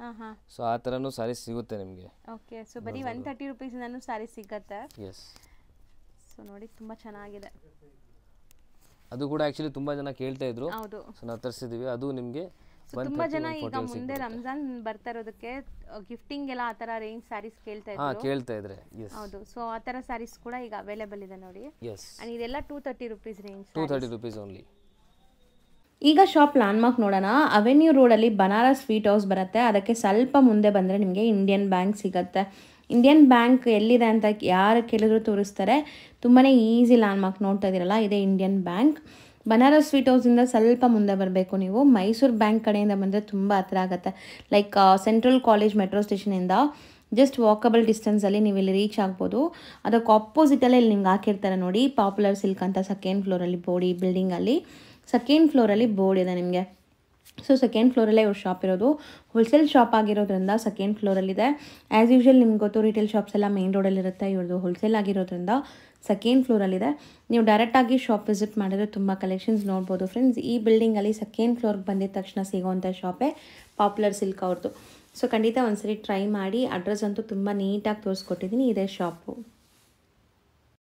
ಸೊ ಆ ತರನು ಸಾರೀಸ್ ಸಿಗುತ್ತೆ ನಿಮಗೆ. ಓಕೆ. ಸೊ ಬರೀ 130 rupees ಇಂದನೂ ಸಾರೀಸ್ ಸಿಗುತ್ತೆ. ಎಸ್. ಸೊ ನೋಡಿ ತುಂಬಾ ಚೆನ್ನಾಗಿದೆ. ಅದು ಕೂಡ ಆಕ್ಚುಲಿ ತುಂಬಾ ಜನ ಕೇಳ್ತಾ ಇದ್ರು. ಹೌದು. ಸೊ ನಾವು ತರಿಸಿದೀವಿ. ಅದು ನಿಮಗೆ ತುಂಬಾ ಜನ ಈಗ ಮುಂದೆ ರಂಜಾನ್ ಬರ್ತಾ ಇರೋದಕ್ಕೆ ಗಿಫ್ಟಿಂಗ್ ಎಲ್ಲ ಆ ತರ ರೇಂಜ್ ಸ್ಯಾರೀಸ್ ಕೇಳ್ತಾ ಇದ್ರೆ. ಹೌದು. ಸೊ ಆ ತರ ಸ್ಯಾರೀಸ್ ಕೂಡ ಈಗ ಅವೈಲೇಬಲ್ ಇದೆ ನೋಡಿ. ಅಂಡ್ ಇದೆಲ್ಲ 230 rupees ರೇಂಜ್. 230 rupees only. ಈಗ ಶಾಪ್ ಲ್ಯಾಂಡ್ಮಾರ್ಕ್ ನೋಡೋಣ. ಅವೆನ್ಯೂ ರೋಡಲ್ಲಿ ಬನಾರಸ್ ಸ್ವೀಟ್ ಹೌಸ್ ಬರುತ್ತೆ. ಅದಕ್ಕೆ ಸ್ವಲ್ಪ ಮುಂದೆ ಬಂದರೆ ನಿಮಗೆ ಇಂಡಿಯನ್ ಬ್ಯಾಂಕ್ ಸಿಗುತ್ತೆ. ಇಂಡಿಯನ್ ಬ್ಯಾಂಕ್ ಎಲ್ಲಿದೆ ಅಂತ ಯಾರು ಕೇಳಿದ್ರು ತೋರಿಸ್ತಾರೆ. ತುಂಬಾ ಈಸಿ ಲ್ಯಾಂಡ್ಮಾರ್ಕ್ ನೋಡ್ತಾ ಇದ್ದೀರಲ್ಲ, ಇದೆ ಇಂಡಿಯನ್ ಬ್ಯಾಂಕ್. ಬನಾರಸ್ ಸ್ವೀಟ್ ಹೌಸಿಂದ ಸ್ವಲ್ಪ ಮುಂದೆ ಬರಬೇಕು ನೀವು. ಮೈಸೂರು ಬ್ಯಾಂಕ್ ಕಡೆಯಿಂದ ಬಂದರೆ ತುಂಬ ಹತ್ರ ಆಗುತ್ತೆ. ಲೈಕ್ ಸೆಂಟ್ರಲ್ ಕಾಲೇಜ್ ಮೆಟ್ರೋ ಸ್ಟೇಷನಿಂದ ಜಸ್ಟ್ ವಾಕಬಲ್ ಡಿಸ್ಟೆನ್ಸಲ್ಲಿ ನೀವು ಇಲ್ಲಿ ರೀಚ್ ಆಗ್ಬೋದು. ಅದಕ್ಕೆ ಆಪೋಸಿಟಲ್ಲೇ ಇಲ್ಲಿ ನಿಮ್ಗೆ ಹಾಕಿರ್ತಾರೆ ನೋಡಿ, ಪಾಪ್ಯುಲರ್ ಸಿಲ್ಕ್ ಅಂತ. ಸೆಕೆಂಡ್ ಫ್ಲೋರಲ್ಲಿ ಬೋರ್ಡ್, ಈ ಬಿಲ್ಡಿಂಗಲ್ಲಿ ಸೆಕೆಂಡ್ ಫ್ಲೋರಲ್ಲಿ ಬೋರ್ಡ್ ಇದೆ ನಿಮಗೆ. ಸೊ ಸೆಕೆಂಡ್ ಫ್ಲೋರಲ್ಲೇ ಇವ್ರ ಶಾಪ್ ಇರೋದು. ಹೋಲ್ಸೇಲ್ ಶಾಪ್ ಆಗಿರೋದ್ರಿಂದ ಸೆಕೆಂಡ್ ಫ್ಲೋರಲ್ಲಿದೆ. ಆ್ಯಸ್ ಯೂಶ್ವಲ್ ನಿಮ್ಗೆ ಗೊತ್ತು, ರಿಟೇಲ್ ಶಾಪ್ಸ್ ಎಲ್ಲ ಮೇನ್ ರೋಡಲ್ಲಿರುತ್ತೆ. ಇವ್ರದ್ದು ಹೋಲ್ಸೇಲ್ ಆಗಿರೋದ್ರಿಂದ ಸೆಕೆಂಡ್ ಫ್ಲೋರಲ್ಲಿದೆ. ನೀವು ಡೈರೆಕ್ಟಾಗಿ ಶಾಪ್ ವಿಸಿಟ್ ಮಾಡಿದ್ರೆ ತುಂಬ ಕಲೆಕ್ಷನ್ಸ್ ನೋಡ್ಬೋದು ಫ್ರೆಂಡ್ಸ್. ಈ ಬಿಲ್ಡಿಂಗಲ್ಲಿ ಸೆಕೆಂಡ್ ಫ್ಲೋರ್ಗೆ ಬಂದಿದ ತಕ್ಷಣ ಸಿಗೋವಂಥ ಶಾಪೇ ಪಾಪ್ಯುಲರ್ ಸಿಲ್ಕ್ ಅವ್ರದ್ದು. ಸೊ ಖಂಡಿತ ಒಂದ್ಸರಿ ಟ್ರೈ ಮಾಡಿ. ಅಡ್ರೆಸ್ ಅಂತೂ ತುಂಬ ನೀಟಾಗಿ ತೋರಿಸ್ಕೊಟ್ಟಿದ್ದೀನಿ. ಇದೇ ಶಾಪು.